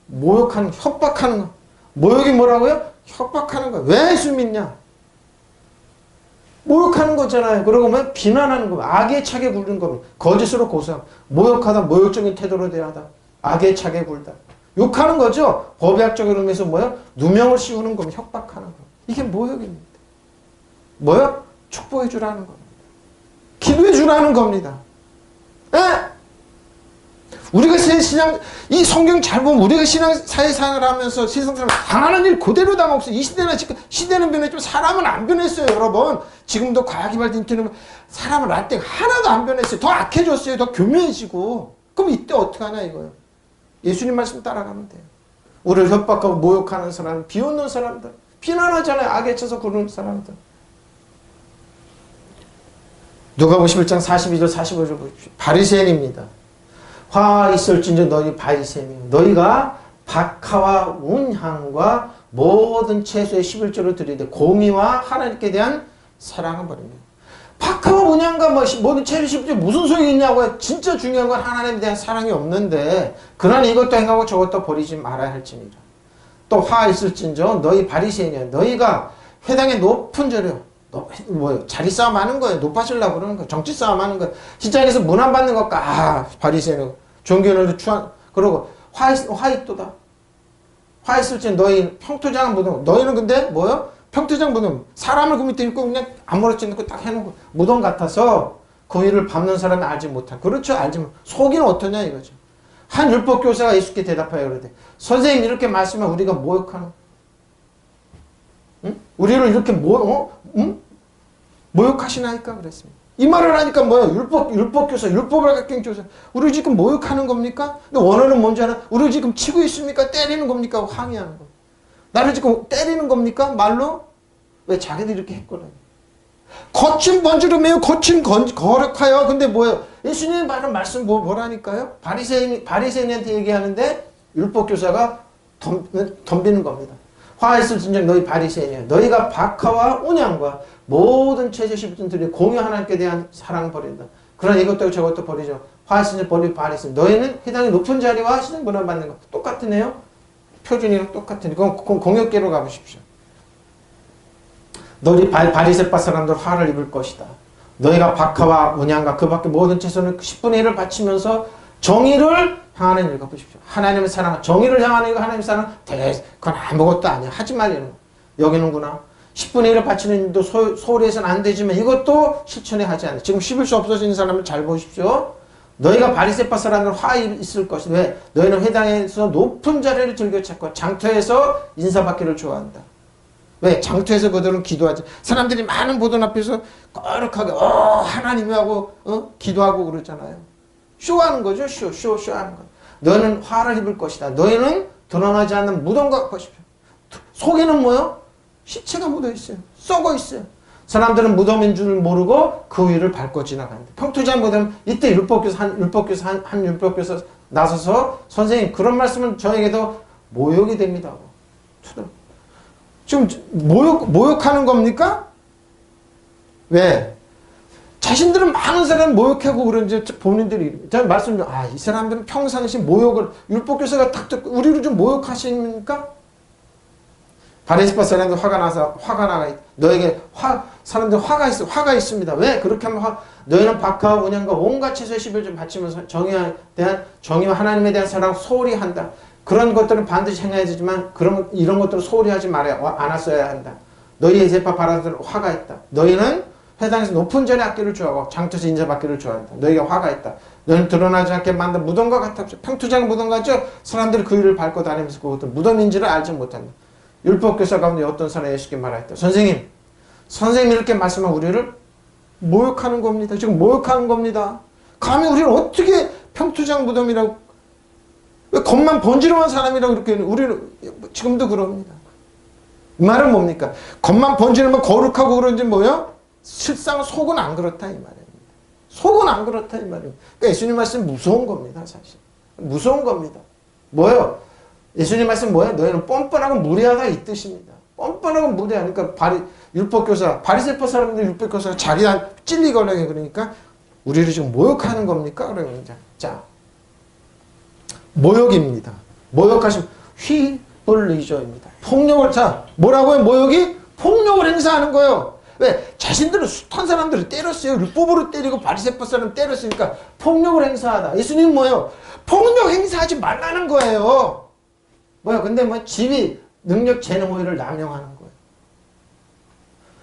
모욕하는, 협박하는 거. 모욕이 뭐라고요? 협박하는 거. 왜 예수 믿냐? 모욕하는 거잖아요. 그러고 보면 비난하는 거. 악의 차게 굴는 겁니다. 거짓으로 고소함. 모욕하다, 모욕적인 태도로 대하다. 악의 차게 굴다. 욕하는 거죠. 법의학적인 의미에서 뭐요? 누명을 씌우는 겁니다. 협박하는 거. 이게 모욕입니다. 뭐요? 축복해 주라는 겁니다. 기도해 주라는 겁니다. 에? 우리가 신앙, 이 성경 잘 보면 우리가 신앙 사회생활을 하면서 세상사람 당하는 일 그대로 당하고 이 시대는 지금 시대는 변했지만 사람은 안 변했어요, 여러분. 지금도 과학기발된 인터넷 사람은 날 때 하나도 안 변했어요. 더 악해졌어요. 더 교묘해지고. 그럼 이때 어떻게 하냐 이거예요. 예수님 말씀 따라가면 돼요. 우리를 협박하고 모욕하는 사람, 비웃는 사람들, 비난하잖아요. 악에 쳐서 구르는 사람들. 누가복음 11장 42절 45절 보십시오. 바리새인입니다. 화 있을진저 너희 바리새인이요 너희가 박하와 운향과 모든 채소의 11조를 드리되 공의와 하나님께 대한 사랑을 버립니다. 박하와 운향과 모든 채소 11조 무슨 소용이 있냐고요. 진짜 중요한 건 하나님에 대한 사랑이 없는데 그러나 이것도 행하고 저것도 버리지 말아야 할지니라. 또 화 있을진저 너희 바리새인이요 너희가 회당의 높은 절이요 뭐요? 자리 싸움 하는 거예요. 높아지려고 그러는 거예요. 정치 싸움 하는 거예요. 직장에서 문안 받는 것과, 바리새인은 종교는 추한, 그러고 화 있도다. 화 있을지 너희 평토장 무덤. 너희는 근데 뭐요? 평토장 무덤. 사람을 그 밑에 있고 그냥 아무렇지 않고 딱 해놓고 무덤 같아서 그 일을 밟는 사람이 알지 못한. 그렇죠. 알지 못. 속이는 어떠냐 이거죠. 한 율법교사가 예수께 대답하여 그러대. 선생님 이렇게 말씀하면 우리가 모욕하는 응? 우리를 이렇게 모욕하시나이까 그랬습니다. 이 말을 하니까 뭐야? 율법교사, 율법을 가르치는 교사. 우리 지금 모욕하는 겁니까? 근데 원어는 뭔지 알아? 우리 지금 치고 있습니까? 때리는 겁니까? 항의하는 겁니다. 나를 지금 때리는 겁니까? 말로? 왜 자기들이 이렇게 했거든요. 거친 번지로 매우 거친 거룩하여. 근데 뭐예요? 예수님이 말한 말씀 뭐라니까요? 바리새인한테 얘기하는데 율법교사가 덤비는 겁니다. 화 있을진정 너희 바리새인이여 너희가 박하와 운향과 모든 채소 11조들이 공의 하나님께 대한 사랑을 버린다. 그러나 이것도 저것도 버리죠. 화 있을진정 버리고 바리새인 너희는 회당의 높은 자리와 시선 문안 받는 것 똑같으네요. 표준이랑 똑같으니 그건 공역계로 가보십시오. 너희 바리새파 사람들 화를 입을 것이다. 너희가 박하와 운향과 그 밖에 모든 채소는 10분의 1을 바치면서 정의를 향하는 일을 보십시오. 하나님의 사랑, 정의를 향하는 일, 하나님의 사랑, 그건 아무것도 아니야. 하지 말라는 거. 여기는구나. 10분의 1을 바치는 일도 소홀히 해서는 안 되지만 이것도 실천에 하지 않아. 지금 11수 없어지는 사람을 잘 보십시오. 너희가 바리새파 사람들 화 있을 것이 왜? 너희는 회당에서 높은 자리를 즐겨 찾고 장터에서 인사받기를 좋아한다. 왜? 장터에서 그들은 기도하지. 사람들이 많은 보던 앞에서 거룩하게 하나님이 하고 기도하고 그러잖아요. 쇼하는 거죠. 쇼하는 거. 너는 화를 입을 것이다. 너희는 드러나지 않는 무덤과 보십시오. 속에는 뭐요? 시체가 묻어 있어요. 썩어 있어요. 사람들은 무덤인 줄 모르고 그 위를 밟고 지나가는데 평토장 무덤 이때 한 율법교사 나서서 선생님 그런 말씀은 저에게도 모욕이 됩니다. 지금 모욕하는 겁니까? 왜? 자신들은 많은 사람을 모욕하고 그런지 본인들이 제가 말씀드려 이 사람들은 평상시 모욕을 율법교사가 딱 듣고 우리를 좀 모욕하십니까? 바리새파 사람들 화가 나가 너에게 사람들 화가 있습니다. 왜? 그렇게 하면 너희는 박하와 운향과 온갖 채소의 11조 바치면서 정의와 하나님에 대한 사랑 소홀히 한다. 그런 것들은 반드시 행해야 되지만 이런 것들을 소홀히 하지 않았어야 한다. 너희의 세파 바라들 화가 있다. 너희는 회당에서 높은 전에 악기를 주하고 장터에서 인자받기를 주한다. 너희가 화가 있다. 너는 드러나지 않게 만든 무덤과 같아. 평투장 무덤 같죠? 사람들이 그 일을 밟고 다니면서 그것도 무덤인지를 알지 못한다. 율법교사 가운데 어떤 사람이 예수께 말하였다. 선생님 이렇게 말씀하면 우리를 모욕하는 겁니다. 지금 모욕하는 겁니다. 감히 우리를 어떻게 평투장 무덤이라고, 왜 겉만 번지르한 사람이라고 이렇게 우리를 지금도 그럽니다. 이 말은 뭡니까? 겉만 번지르면 거룩하고 그런지 뭐요? 실상 속은 안 그렇다 이 말입니다. 속은 안 그렇다 이 말입니다. 그러니까 예수님 말씀 무서운 겁니다. 사실 무서운 겁니다. 뭐요? 예수님 말씀 뭐예요? 너희는 뻔뻔하고 무리하다 이 뜻입니다. 뻔뻔하고 무리하니까 율법교사, 바리새파 사람들 율법교사가 자기가 찔리거나 그러니까 우리를 지금 모욕하는 겁니까? 그러면 자 모욕입니다. 모욕하시면 휘블리저입니다. 폭력을, 자 뭐라고요? 모욕이 폭력을 행사하는 거예요. 왜? 자신들은 숱한 사람들을 때렸어요. 율법으로 때리고 바리새파 사람 때렸으니까 폭력을 행사하다. 예수님은 뭐예요? 폭력 행사하지 말라는 거예요. 뭐야? 근데 뭐 지위, 능력, 재능, 오해를 남용하는 거예요.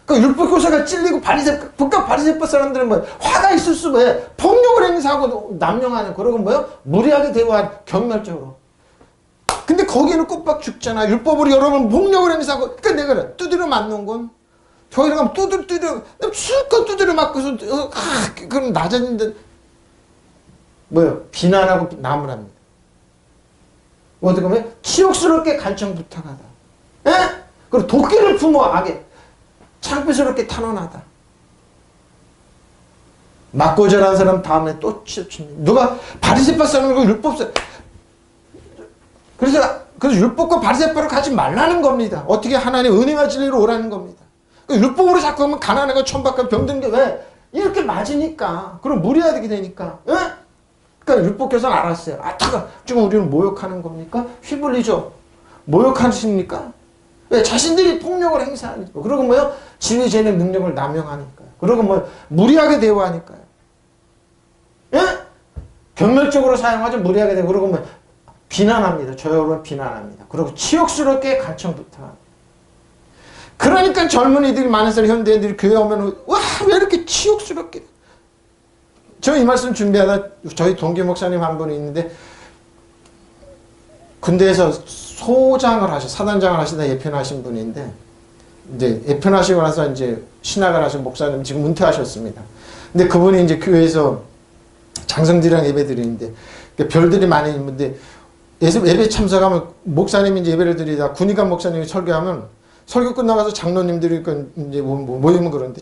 그 율법교사가 찔리고 바리새파 사람들은 뭐 화가 있을 수 왜? 폭력을 행사하고 남용하는, 그러고 뭐요? 무리하게 대화하는, 경멸적으로. 근데 거기는 꼬박 죽잖아. 율법으로 여러분 폭력을 행사하고, 그러니까 내가 두드려 맞는 건, 저희를 가면 두드려 실컷 두드려 맞고서 그럼 낮아진데 뭐요? 비난하고 나무랍니다. 어떻게 보면 치욕스럽게 간청 부탁하다. 에? 그리고 도끼를 품어 악에 창피스럽게 탄원하다. 맞고절한 사람 다음에 또 치우칩니다. 누가 바리새파 사람이고 율법사. 그래서 율법과 바리새파를 가지 말라는 겁니다. 어떻게 하나님 은혜와 진리로 오라는 겁니다. 율법으로 자꾸 하면 가난하고 천박하고 병든 게 왜? 이렇게 맞으니까. 그럼 무리하게 되니까. 에? 그러니까 율법교사는 알았어요. 지금 우리는 모욕하는 겁니까? 휘둘리죠. 모욕하십니까? 왜? 자신들이 폭력을 행사하니까. 그리고 뭐요? 지위, 재능, 능력을 남용하니까요. 그리고 뭐 무리하게 대우하니까요. 예? 경멸적으로 사용하죠. 무리하게 대우. 그리고 뭐 비난합니다. 저 여러분 비난합니다. 그리고 치욕스럽게 간청부터. 그러니까 젊은이들이 많은 사람 현대인들이 교회 오면 와, 왜 이렇게 치욕스럽게. 저 이 말씀 준비하다 저희 동기 목사님 한 분이 있는데 군대에서 사단장을 하시다 예편하신 분인데 이제 예편하시고 나서 이제 신학을 하신 목사님 지금 은퇴하셨습니다. 근데 그분이 이제 교회에서 장성들이랑 예배 드리는데 별들이 많이 있는데 예배 참석하면 목사님이 이제 예배를 드리다 군의관 목사님이 설교하면 설교 끝나가서 장로님들이 이제 모이면 그러는데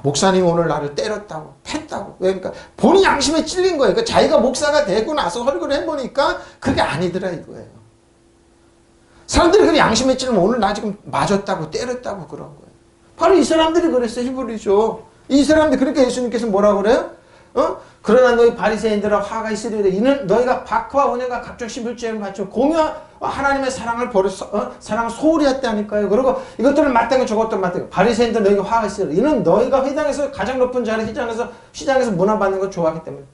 목사님 오늘 나를 때렸다고 팼다고. 왜? 그러니까 본인 양심에 찔린 거예요. 그러니까 자기가 목사가 되고 나서 설교를 해보니까 그게 아니더라 이거예요. 사람들이 그 양심에 찔리면 오늘 나 지금 맞았다고 때렸다고 그런 거예요. 바로 이 사람들이 그랬어요. 히브리죠. 이 사람들. 그러니까 예수님께서 뭐라고 그래요? 그러나 너희 바리새인들아 화가 있으리라. 이는 너희가 박과 은혜가 각종 11조를 바쳐 공유와 하나님의 사랑을 사랑을 소홀히 했다니까요. 그리고 이것들을 마땅히 저것들을 마땅히. 바리새인들 너희가 화가 있으리라. 이는 너희가 회당에서 가장 높은 자리 시장에서 문화받는 걸 좋아하기 때문에.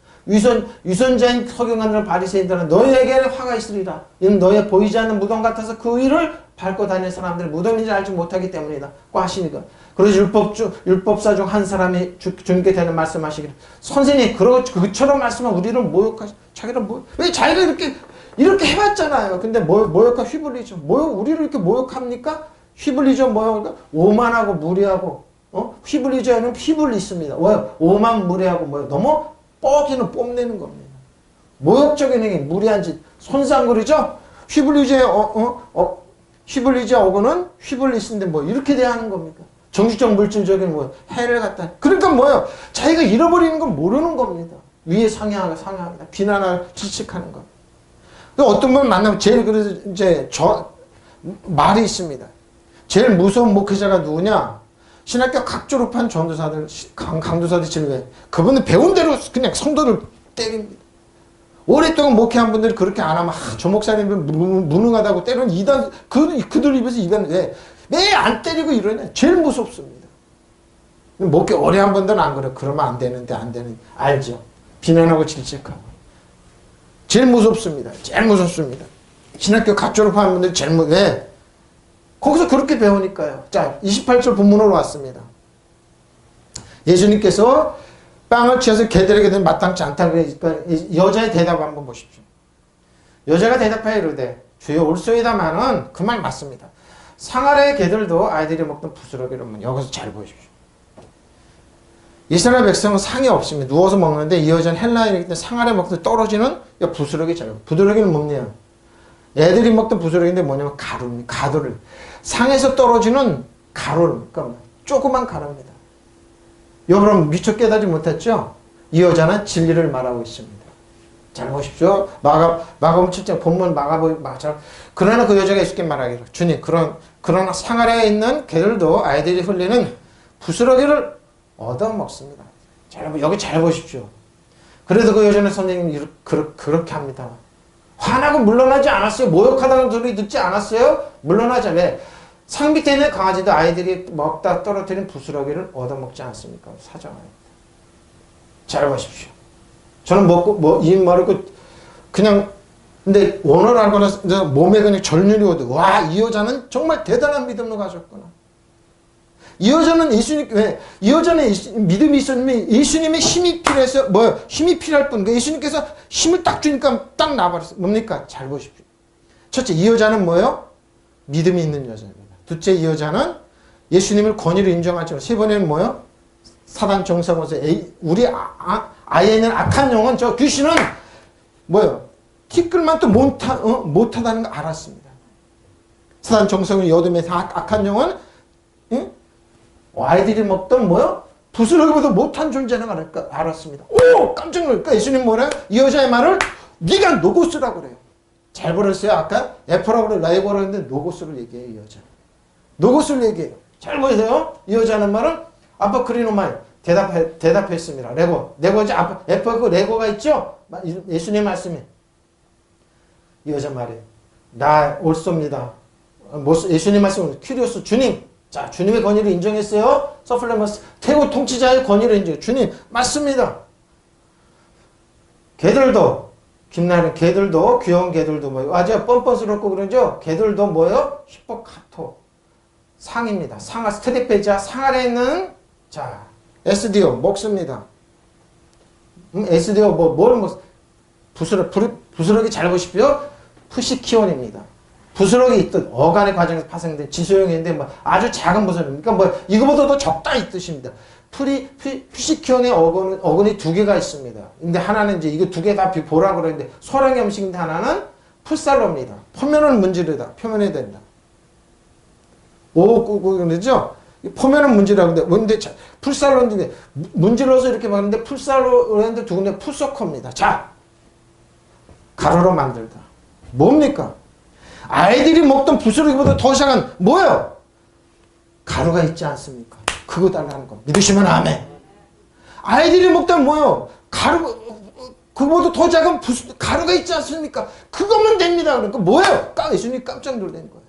유선자인 서경하는 바리새인들은 너희에게는 화가 있으리라. 이는 너희의 보이지 않는 무덤 같아서 그 위를 밟고 다니는 사람들이 무덤인지 알지 못하기 때문이다. 고 하시니까. 그래서 율법사 중 한 사람이 주님께 대는 말씀하시기를 선생님 그처럼 말씀하면 우리를 자기를 왜 자기가 이렇게 해봤잖아요. 근데 모욕과 휘둘리죠. 우리를 이렇게 모욕합니까? 휘둘리죠. 그러니까 오만하고 무리하고 휘둘리죠는 휘둘리 있습니다. 왜요? 오만 무리하고 너무 뻐기는 뽐내는 겁니다. 모욕적인 행위, 무리한 짓, 손상거리죠. 휘둘리지 어고는 휘둘리스인데 이렇게 대하는 겁니까? 정신적 물질적인 해를 갖다. 그러니까 뭐예요? 자기가 잃어버리는 건 모르는 겁니다. 위에 상향합니다. 비난하고 질책하는 거. 어떤 분 만나면 제일 그래서 이제 말이 있습니다. 제일 무서운 목회자가 누구냐? 신학교 각 졸업한 전도사들, 강도사들 진료해. 그분은 배운 대로 그냥 성도를 때립니다. 오랫동안 목회한 분들이 그렇게 안 하면 저 목사님은 무능하다고 때리는 이단 그들 입에서 이단 왜 안 때리고 이러냐. 제일 무섭습니다. 목회 오래 한 분들은 안 그래. 그러면 안 되는데 알죠. 비난하고 질책하고. 제일 무섭습니다. 제일 무섭습니다. 신학교 각 졸업한 분들이 왜? 거기서 그렇게 배우니까요. 자, 28절 본문으로 왔습니다. 예수님께서 빵을 취해서 개들에게는 마땅치 않다 그러니까 여자의 대답 한번 보십시오. 여자가 대답하여 이르되 주여 올소이다마는 그 말 맞습니다. 상아래의 개들도 아이들이 먹던 부스러기를 먹는 여기서 잘 보십시오. 이스라엘 백성은 상이 없습니다. 누워서 먹는데 이 여자는 헬라인이기 때문에 상아래 먹던 떨어지는 부스러기 잘 부스러기는 뭡니까? 애들이 먹던 부스러기인데 뭐냐면 가루입니다. 가루를 상에서 떨어지는 가루를 그러니까 조그만 가루입니다. 여러분 미처 깨닫지 못했죠? 이 여자는 진리를 말하고 있습니다. 잘 보십시오. 마가복음 7장 본문 마가복음 그러나 그 여자가 예수께 말하기를 주님 그러나 상아래에 있는 개들도 아이들이 흘리는 부스러기를 얻어 먹습니다. 여기 잘 보십시오. 그래도 그 여자는 선생님 그렇게 합니다. 화나고 물러나지 않았어요. 모욕하다는 소리 듣지 않았어요. 물러나자. 왜? 상 밑에 있는 강아지도 아이들이 먹다 떨어뜨린 부스러기를 얻어먹지 않습니까? 사정합니다. 잘 보십시오. 저는 이 말을 그냥 근데 원어를 알고 나서 몸에 그냥 절륜이 오더라고요. 와, 이 여자는 정말 대단한 믿음을 가졌구나. 이 여자는 이 여자는 믿음이 있었는데 예수님의 힘이 필요해서 힘이 필요할 뿐. 예수님께서 힘을 딱 주니까 딱 나와버렸어요. 뭡니까? 잘 보십시오. 첫째, 이 여자는 뭐예요? 믿음이 있는 여자입니다. 둘째, 이 여자는 예수님을 권위로 인정하죠. 세 번째는 뭐예요? 사단 정사고서 우리 아이에 있는 악한 영은 저 귀신은 뭐예요? 티끌만도 못하다는 거 알았습니다. 사단 정성을 여둠에서 악한 영은 아이들이 먹던 뭐요? 부스러기보다 못한 존재는 알았습니다. 오! 깜짝 놀랄까? 예수님 뭐래요? 이 여자의 말을 네가 노고스라고 그래요. 잘 보셨어요? 아까 에퍼라고 그래 라이고라고 했는데 노고스를 얘기해요. 이 여자. 노고스를 얘기해요. 잘 보세요. 이 여자는 말은 아포크리노마이 대답했습니다. 레고지 에퍼 그 레고가 있죠? 예수님 말씀이 이 여자 말이에요. 나 올소입니다. 예수님 말씀은 큐리오스 주님. 자, 주님의 권위를 인정했어요. 서플레머스 태고 통치자의 권위를 인정해요. 주님 맞습니다. 개들도 김나는 개들도 귀여운 개들도 뭐예요? 아주 뻔뻔스럽고 그러죠. 개들도 뭐예요? 히포카토 상입니다. 상아 스트레페자 상 아래에 있는 자 SDO 먹습니다. SDO 뭘 부스러기 잘 보십시오. 푸시키온입니다. 부스러기 있던 어간의 과정에서 파생된 지소형인데 아주 작은 부스러기니까 이거보다 더 적다 이 뜻입니다. 푸시키온의 어근이 두 개가 있습니다. 근데 하나는 이제 이거 두 개 다 보라고 그러는데 소량의 음식인데 하나는 풀살로입니다. 표면은 문지르다. 표면에 된다. 그러죠? 표면은 문지르다. 근데 풀살로인데 문질러서 이렇게 봤는데 풀살로인데 두 군데 푸소커입니다. 자, 가루로 만들다. 뭡니까? 아이들이 먹던 부스러기보다 더 작은 뭐예요? 가루가 있지 않습니까? 그거 달라는 거. 믿으시면 아멘. 아이들이 먹던 뭐예요? 그거보다 더 작은 가루가 있지 않습니까? 그거면 됩니다. 그러니까 뭐예요? 예수님이 깜짝 놀란 거예요.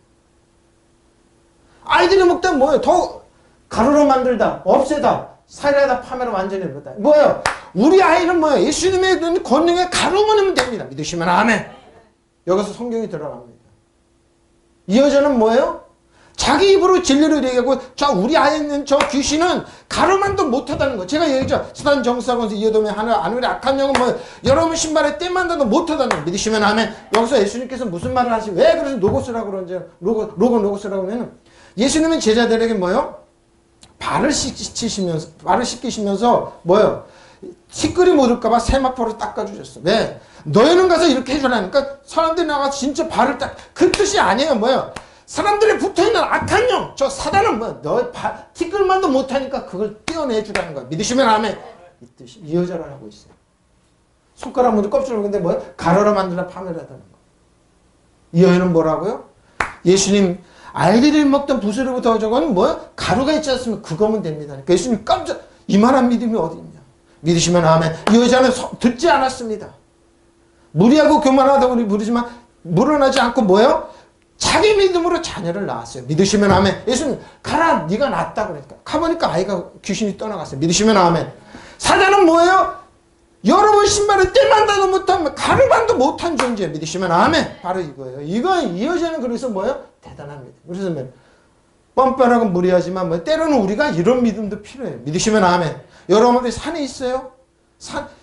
아이들이 먹던 뭐예요? 더 가루로 만들다, 없애다, 살해하다, 파멸을 완전히 이루다. 뭐예요? 우리 아이는 뭐예요? 예수님의 권능에 가루만 하면 됩니다. 믿으시면 아멘. 여기서 성경이 들어갑니다. 이 여자는 뭐예요? 자기 입으로 진리를 얘기하고 우리 안에 있는 저 귀신은 가루만도 못하다는 거. 제가 얘기했죠. 사단 정사건서 이어도면 아누리 악한 영은 여러분 신발에 때만도 못하다는 거. 믿으시면 아멘. 여기서 예수님께서 무슨 말을 하시고 왜 그래서 노고스라고 그러는지 노고스라고 하면 예수님은 제자들에게 뭐예요? 발을 씻기시면서 뭐예요? 티끌이 묻을까봐 세마포를 닦아주셨어. 왜? 너희는 가서 이렇게 해주라니까 사람들이 나가서 진짜 발을 그 뜻이 아니에요. 뭐예요? 사람들이 붙어있는 악한 영, 저 사단은 너희 티끌만도 못하니까 그걸 떼어내주라는 거야. 믿으시면 아멘. 이 뜻이 이 여자를 하고 있어요. 손가락 먼저 껍질을 근데 가루로 만들어 파멸하다는 거. 이 여인은 뭐라고요? 예수님 아이들이 먹던 부스러기부터 저건 가루가 있지 않습니까? 그거면 됩니다. 그러니까 예수님 이만한 믿음이 어디 있냐? 믿으시면 아멘. 이 여자는 듣지 않았습니다. 무리하고 교만하다고 우리 부르지만 물러나지 않고 뭐예요? 자기 믿음으로 자녀를 낳았어요. 믿으시면 아멘. 예수님 가라 네가 낳았다 그러니까 가보니까 아이가 귀신이 떠나갔어요. 믿으시면 아멘. 사단은 뭐예요? 여러분 신발에 때만도 못하면 가루만도 못한 존재. 믿으시면 아멘. 바로 이거예요. 이 여자는 그래서 뭐예요? 대단한 믿음. 그래서 뻔뻔하고 무리하지만 뭐 때로는 우리가 이런 믿음도 필요해요. 믿으시면 아멘. 여러분들 산에 있어요?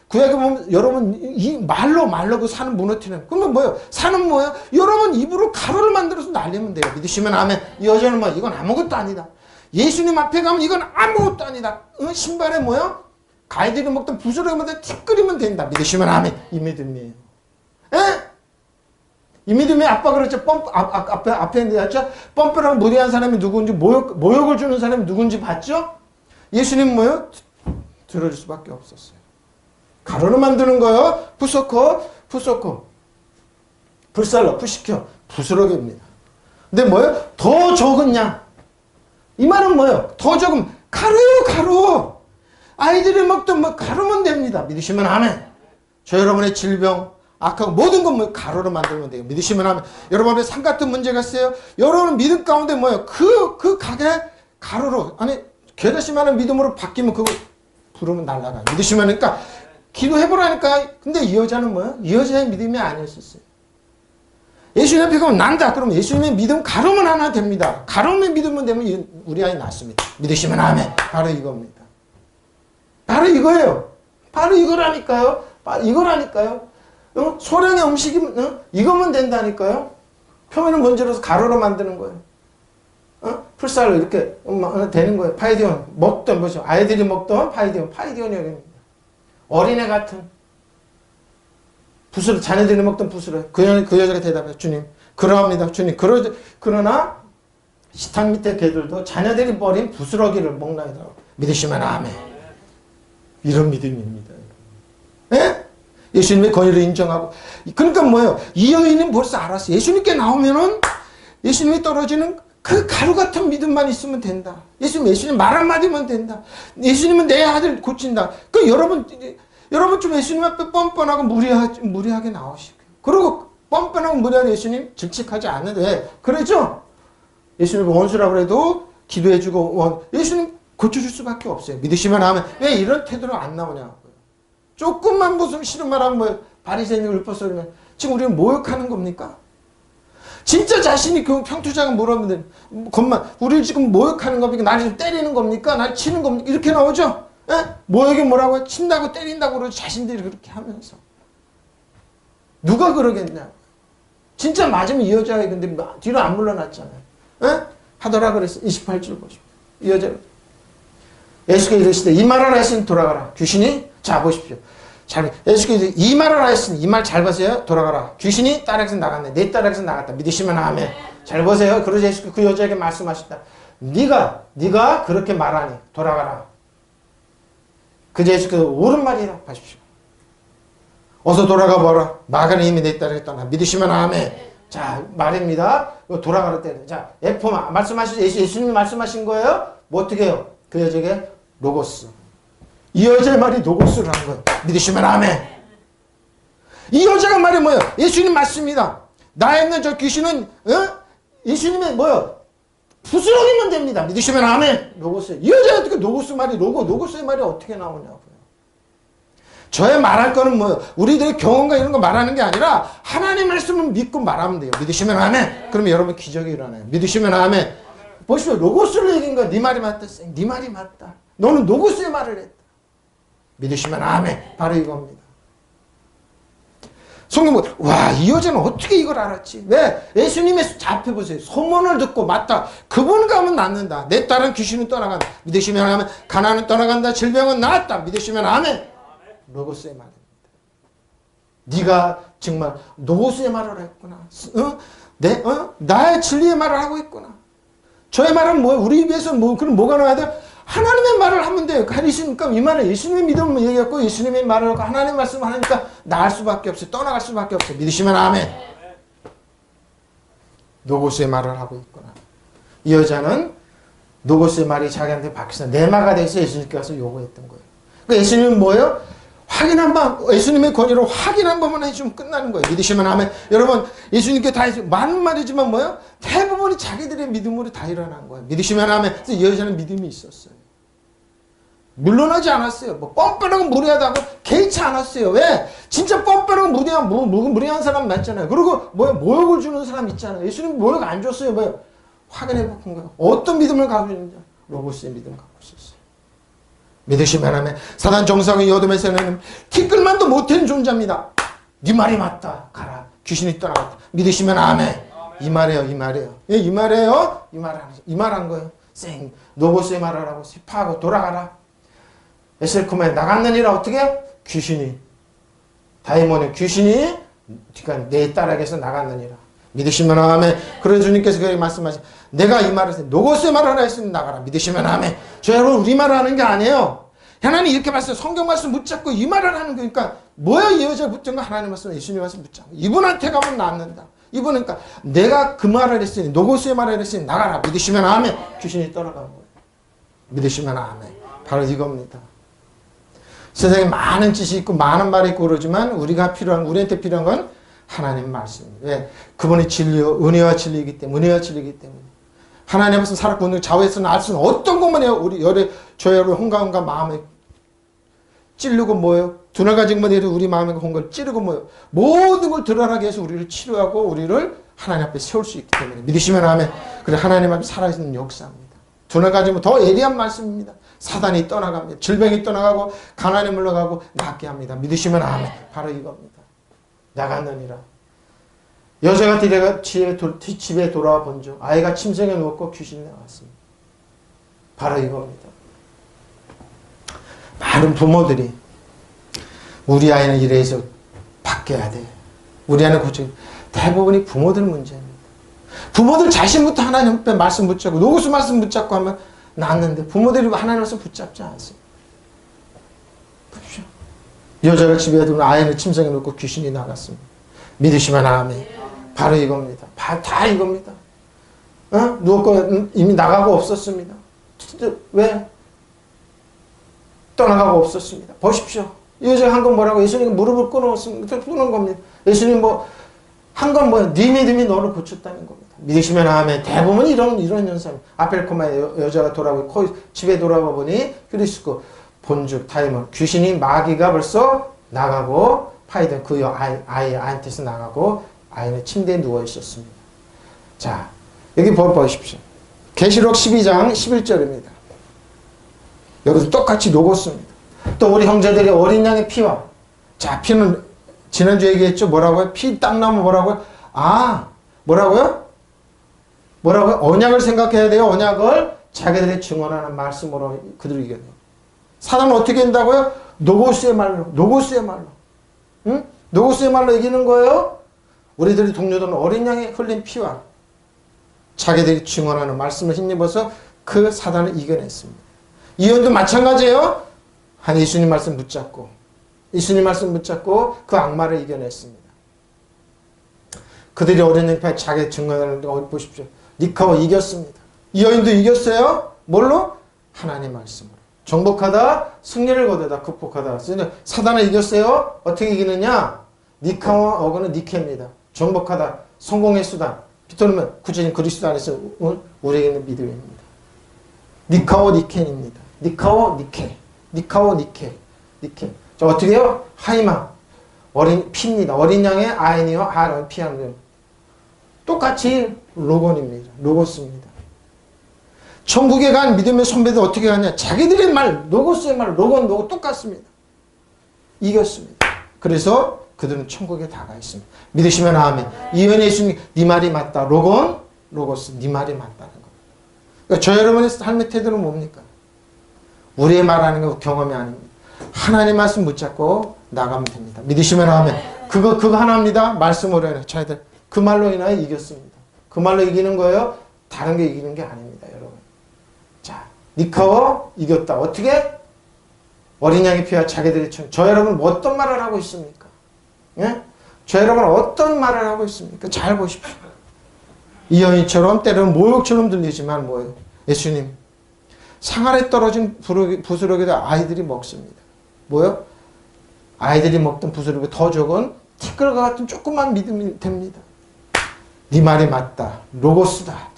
구약에 보면 여러분 이 말로 그 산을 무너뜨리는. 그러면 뭐예요? 산은 뭐예요? 여러분 입으로 가루를 만들어서 날리면 돼요. 믿으시면 아멘. 이 여자는 뭐 이건 아무것도 아니다. 예수님 앞에 가면 이건 아무것도 아니다. 신발에 뭐예요? 가이들이 먹던 부스러기마다 티끌이면 된다. 믿으시면 아멘. 이 믿음이에요. 에? 이 믿음이 아빠 그랬죠. 앞에 내었죠. 뻔뻔하고 무리한 사람이 누군지 모욕을 주는 사람이 누군지 봤죠? 예수님 뭐예요? 들어줄 수밖에 없었어요. 가루로 만드는 거요. 부숴고 불살로 부시켜 부스러기입니다. 근데 뭐예요? 더 적은 양. 이 말은 뭐예요? 더 적은 가루요 가루. 아이들이 먹던 뭐 가루면 됩니다. 믿으시면 아멘. 저 여러분의 질병 악하고 모든 건 뭐 가루로 만들면 돼요. 믿으시면 아멘. 여러분의 산 같은 문제가 있어요. 여러분 믿음 가운데 뭐예요? 그 가게 가루로 아니 괴다심하는 믿음으로 바뀌면 그거 부르면 날아가요. 믿으시면 그러니까 기도해보라니까. 근데 이 여자는 뭐예요? 이 여자의 믿음이 아니었었어요. 예수님 앞에 가면 난다. 그러면 예수님의 믿음 가르면 하나 됩니다. 가르면 믿으면 되면 우리 아이 낫습니다. 믿으시면 아멘. 바로 이겁니다. 바로 이거예요. 바로 이거라니까요. 바로 이거라니까요. 소량의 음식이면 이거면 된다니까요. 표면을 문질러서 가루로 만드는 거예요. 풀살로 이렇게 되는 거예요. 파이디온 먹던 뭐죠? 아이들이 먹던 파이디온이 여기입니다. 어린애 같은 부스러 자녀들이 먹던 부스러 그 여자가 대답해요. 주님 그러합니다. 주님 그러나 식탁 밑에 개들도 자녀들이 버린 부스러기를 먹나이다. 믿으시면 아멘. 이런 믿음입니다. 예? 예수님의 권위를 인정하고 그러니까 뭐예요? 이 여인은 벌써 알았어요. 예수님께 나오면은 예수님이 떨어지는 그 가루 같은 믿음만 있으면 된다. 예수님 말 한마디면 된다. 예수님은 내 아들 고친다. 그 여러분 좀 예수님 앞에 뻔뻔하고 무리하게 나오시고 그리고 뻔뻔하고 무리하게 예수님 질책하지 않는데 그러죠? 예수님 원수라고 해도 기도해주고 예수님 고쳐줄 수밖에 없어요. 믿으시면 하면 왜 이런 태도로 안 나오냐고요. 조금만 무슨 싫은 말하면 뭐 바리새인을 읊어서면 지금 우리는 모욕하는 겁니까? 진짜 자신이 그 평투자가 뭐라면 것만 우리를 지금 모욕하는 겁니까? 나를 좀 때리는 겁니까? 나를 치는 겁니까? 이렇게 나오죠? 에? 모욕이 뭐라고 친다고 때린다고 그러지 자신들이 그렇게 하면서 누가 그러겠냐? 진짜 맞으면 이 여자가 근데 뒤로 안 물러났잖아요. 에? 하더라 그랬어. 28절 보시오. 이 여자 예수께서 이르시되 이 말을 하시니 돌아가라. 귀신이 자 보십시오. 예수께서 이 말을 하시니 이 말 잘 보세요. 돌아가라. 귀신이 딸에게서 나갔네. 내 딸에게서 나갔다. 믿으시면 아멘. 잘 보세요. 그러자 예수께서 그 여자에게 말씀하셨다. 네가 그렇게 말하니 돌아가라. 그저 예수께서 옳은 말이라 하십시오. 어서 돌아가 보라. 마가는 이미 내 딸에게 떠나. 믿으시면 아멘. 자 말입니다. 돌아가라 때. 자 F 말씀하신 예수님이 말씀하신 거예요. 뭐 어떻게 해요? 그 여자에게 로고스. 이 여자의 말이 로고스를 하는 거예요. 믿으시면 아멘. 이 여자가 말이 뭐예요? 예수님 맞습니다. 나에 있는 저 귀신은 예수님의 뭐예요? 부스러기면 됩니다. 믿으시면 아멘. 로고스. 이 여자가 어떻게 로고스 말이 로고스의 말이 어떻게 나오냐고요. 저의 말할 거는 뭐예요? 우리들의 경험과 이런 거 말하는 게 아니라 하나님 말씀을 믿고 말하면 돼요. 믿으시면 아멘. 그러면 여러분 기적이 일어나요. 믿으시면 아멘. 보시오. 로고스를 얘기한 거야. 네 말이 맞다. 네 말이 맞다. 너는 로고스의 말을 했다. 믿으시면 아멘. 바로 이겁니다. 성경 와, 이 여자는 어떻게 이걸 알았지? 왜? 예수님의 잡혀보세요. 소문을 듣고 맞다. 그분 가면 낫는다. 내 딸은 귀신은 떠나간다. 믿으시면 아멘. 가난은 떠나간다. 질병은 나았다. 믿으시면 아멘. 로고스의 말입니다. 네가 정말 로고스의 말을 했구나. 나의 진리의 말을 하고 있구나. 저의 말은 뭐 우리 입에서 그럼 뭐가 나와야 돼? 하나님의 말을 하면 돼요. 그러니까 이 말은 예수님의 믿음을 얘기했고 예수님의 말을 하고 하나님의 말씀을 하니까 나을 수밖에 없어요. 떠나갈 수밖에 없어요. 믿으시면 아멘. 노고스의 말을 하고 있구나. 이 여자는 노고스의 말이 자기한테 박혀서 내마가 돼서 예수님께서 요구했던 거예요. 그러니까 예수님은 뭐예요? 예수님의 권위로 확인 한 번만 해주면 끝나는 거예요. 믿으시면 아멘. 여러분, 예수님께 다 해주면, 많은 말이지만 뭐예요? 대부분이 자기들의 믿음으로 다 일어난 거예요. 믿으시면 아멘. 그래서 이 여자는 믿음이 있었어요. 물러나지 않았어요. 뭐, 뻔뻔하고 무리하다고 개의치 않았어요. 왜? 진짜 뻔뻔하고 무리한 사람 많잖아요. 그리고 모욕을 주는 사람 있잖아요. 예수님 모욕 안 줬어요. 뭐예요? 확인해 본 거예요. 어떤 믿음을 가지고 있는지. 로고스의 믿음을 갖고 있었어요. 믿으시면 하면 사단 정상의 여돔에서는 티끌만도 못한 존재입니다. 네 말이 맞다. 가라. 귀신이 떠나갔다. 믿으시면 아멘. 이 말이에요. 이 말이에요. 예, 이 말이에요. 이 말한 거예요. 쌩. 로고스의 말을 하고 파하고 돌아가라. 에셀코마에 나갔느니라. 어떻게? 귀신이. 다이몬의 귀신이 그러니까 내 딸에게서 나갔느니라. 믿으시면 아멘. 그래서 주님께서 그렇게 말씀하신 내가 이 말을 했으니 로고스의 말을 하나 했으면 나가라. 믿으시면 아멘. 저 여러분 우리 말을 하는 게 아니에요. 하나님 이렇게 말씀 성경 말씀 붙잡고 이 말을 하는 거니까 뭐야 이 여자 붙잡고 하나님 말씀 예수님 말씀 붙잡고 이분한테 가면 낫는다. 이분은 그러니까 내가 그 말을 했으니 로고스의 말을 했으니 나가라. 믿으시면 아멘. 귀신이 떠나간 거예요. 믿으시면 아멘. 바로 이겁니다. 세상에 많은 지식이 있고 많은 말이 있고 그러지만 우리한테 필요한 건 하나님 말씀입니다. 왜? 그분의 진리요 은혜와 진리이기 때문에 하나님 앞에서 살았고 오늘 좌우에서는 알 수는 어떤 것만 해요. 우리 저 여러분 홍가운가 마음에 찌르고 뭐예요? 두나 가진 것만 해도 우리 마음에 홍가를 찌르고 뭐예요? 모든 걸 드러나게 해서 우리를 치료하고 우리를 하나님 앞에 세울 수 있기 때문에 믿으시면 하면 그래 하나님 앞에 살아있는 역사입니다. 두나 가지면 더 예리한 말씀입니다. 사단이 떠나갑니다. 질병이 떠나가고 가난이 물러가고 낫게 합니다. 믿으시면 아멘. 바로 이겁니다. 나갔느니라. 여자가 집에 돌아와 본 중 아이가 침상에 누웠고 귀신이 나왔습니다. 바로 이겁니다. 많은 부모들이 우리 아이는 이래서 바뀌어야 돼. 우리 아이는 고쳐. 대부분이 부모들 문제입니다. 부모들 자신부터 하나님 앞에 말씀 붙잡고 로고스 말씀 붙잡고 하면 낫는데 부모들이 하나님 말씀 붙잡지 않습니다. 보십시오. 여자가 집에 들어오면 아이는 침상에 놓고 귀신이 나갔습니다. 믿으시면 아멘. 바로 이겁니다. 다 이겁니다. 누웠고 이미 나가고 없었습니다. 왜? 떠나가고 없었습니다. 보십시오. 이 여자가 한 건 뭐라고? 예수님이 무릎을 끊은 겁니다. 예수님 한 건 뭐야? 네 믿음이 너를 고쳤다는 겁니다. 믿으시면 아멘. 대부분 이런 현상. 아펠코마의 여자가 돌아오고 집에 돌아와 보니 휴리스코 본죽 다이몬 귀신이 마귀가 벌써 나가고 파이든 그 아이한테서 나가고 아이는 침대에 누워 있었습니다. 자 여기 보십시오. 계시록 12장 11절입니다. 여기서 똑같이 로고스입니다. 또 우리 형제들이 어린 양의 피와 자 피는 지난주 얘기했죠. 뭐라고요? 피 딱 나면 뭐라고요? 뭐라고요? 언약을 생각해야 돼요. 언약을 자기들이 증언하는 말씀으로 그들을 이겨내요. 사단은 어떻게 한다고요? 노고스의 말로. 응? 노고스의 말로 이기는 거예요. 우리들이 동료들은 어린 양의 흘린 피와 자기들이 증언하는 말씀을 힘입어서 그 사단을 이겨냈습니다. 이혼도 마찬가지예요. 한 예수님 말씀 붙잡고 그 악마를 이겨냈습니다. 그들이 어린 양의 피와 자기 증언하는 거 보십시오. 니카와 이겼습니다. 이 여인도 이겼어요. 뭘로? 하나님 말씀으로. 정복하다, 승리를 거두다, 극복하다. 사단을 이겼어요. 어떻게 이기느냐? 니카와 어거는 니케입니다. 정복하다, 성공의 수단. 비토르면 구체적인 그리스도 안에서 우리에게는 믿음입니다. 니카와 니케입니다. 니카와 니케. 자, 어떻게 해요? 하이마. 피입니다. 어린 양의 아이니와 아론 피하는 똑같이 로고스입니다. 천국에 간 믿음의 선배들 어떻게 가냐? 자기들의 말, 로고스의 말, 로고 똑같습니다. 이겼습니다. 그래서 그들은 천국에 다가 있습니다. 믿으시면 아멘. 이언의 예수님, 네 말이 맞다. 로고스, 네 말이 맞다는 겁니다. 그러니까 저 여러분의 삶의 태도는 뭡니까? 우리의 말하는 거 경험이 아닙니다. 하나님 말씀 붙잡고 나가면 됩니다. 믿으시면 아멘. 그거 하나입니다. 말씀으로 인해 저희들 그 말로 인하여 이겼습니다. 그 말로 이기는 거예요. 다른 게 이기는 게 아닙니다, 여러분. 자, 니카와 이겼다. 어떻게? 어린 양의 피와 자기들의 저 여러분 어떤 말을 하고 있습니까? 예? 저 여러분 어떤 말을 하고 있습니까? 잘 보십시오. 이 여인처럼 때로는 모욕처럼 들리지만 뭐예요? 예수님, 상아래 떨어진 부스러기를 아이들이 먹습니다. 뭐요? 아이들이 먹던 부스러기 더 적은 티끌과 같은 조그만 믿음이 됩니다. 네 말이 맞다. 로고스다.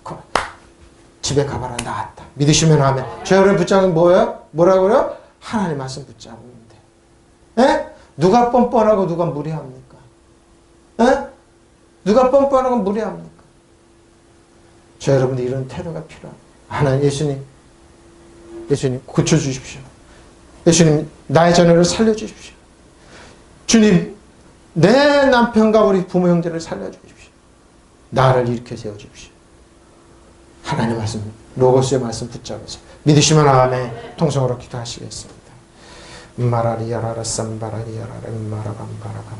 집에 가봐라. 나았다. 믿으시면 하면. 저 여러분 붙잡은 뭐예요? 뭐라고요? 하나님 말씀 붙잡으면 돼. 예? 누가 뻔뻔하고 누가 무례합니까? 예? 누가 뻔뻔하고 무례합니까? 저 여러분들 이런 태도가 필요합니다. 하나님, 예수님 고쳐주십시오. 예수님 나의 자녀를 살려주십시오. 주님 내 남편과 우리 부모 형제를 살려주십시오. 나를 일으켜 세워주십시오. 하나님의 말씀, 로고스의 말씀 붙잡아서 믿으시면 아멘. 통성으로 기도하시겠습니다. 마라리아라라 쌈바라리아라라 마라밤바라밤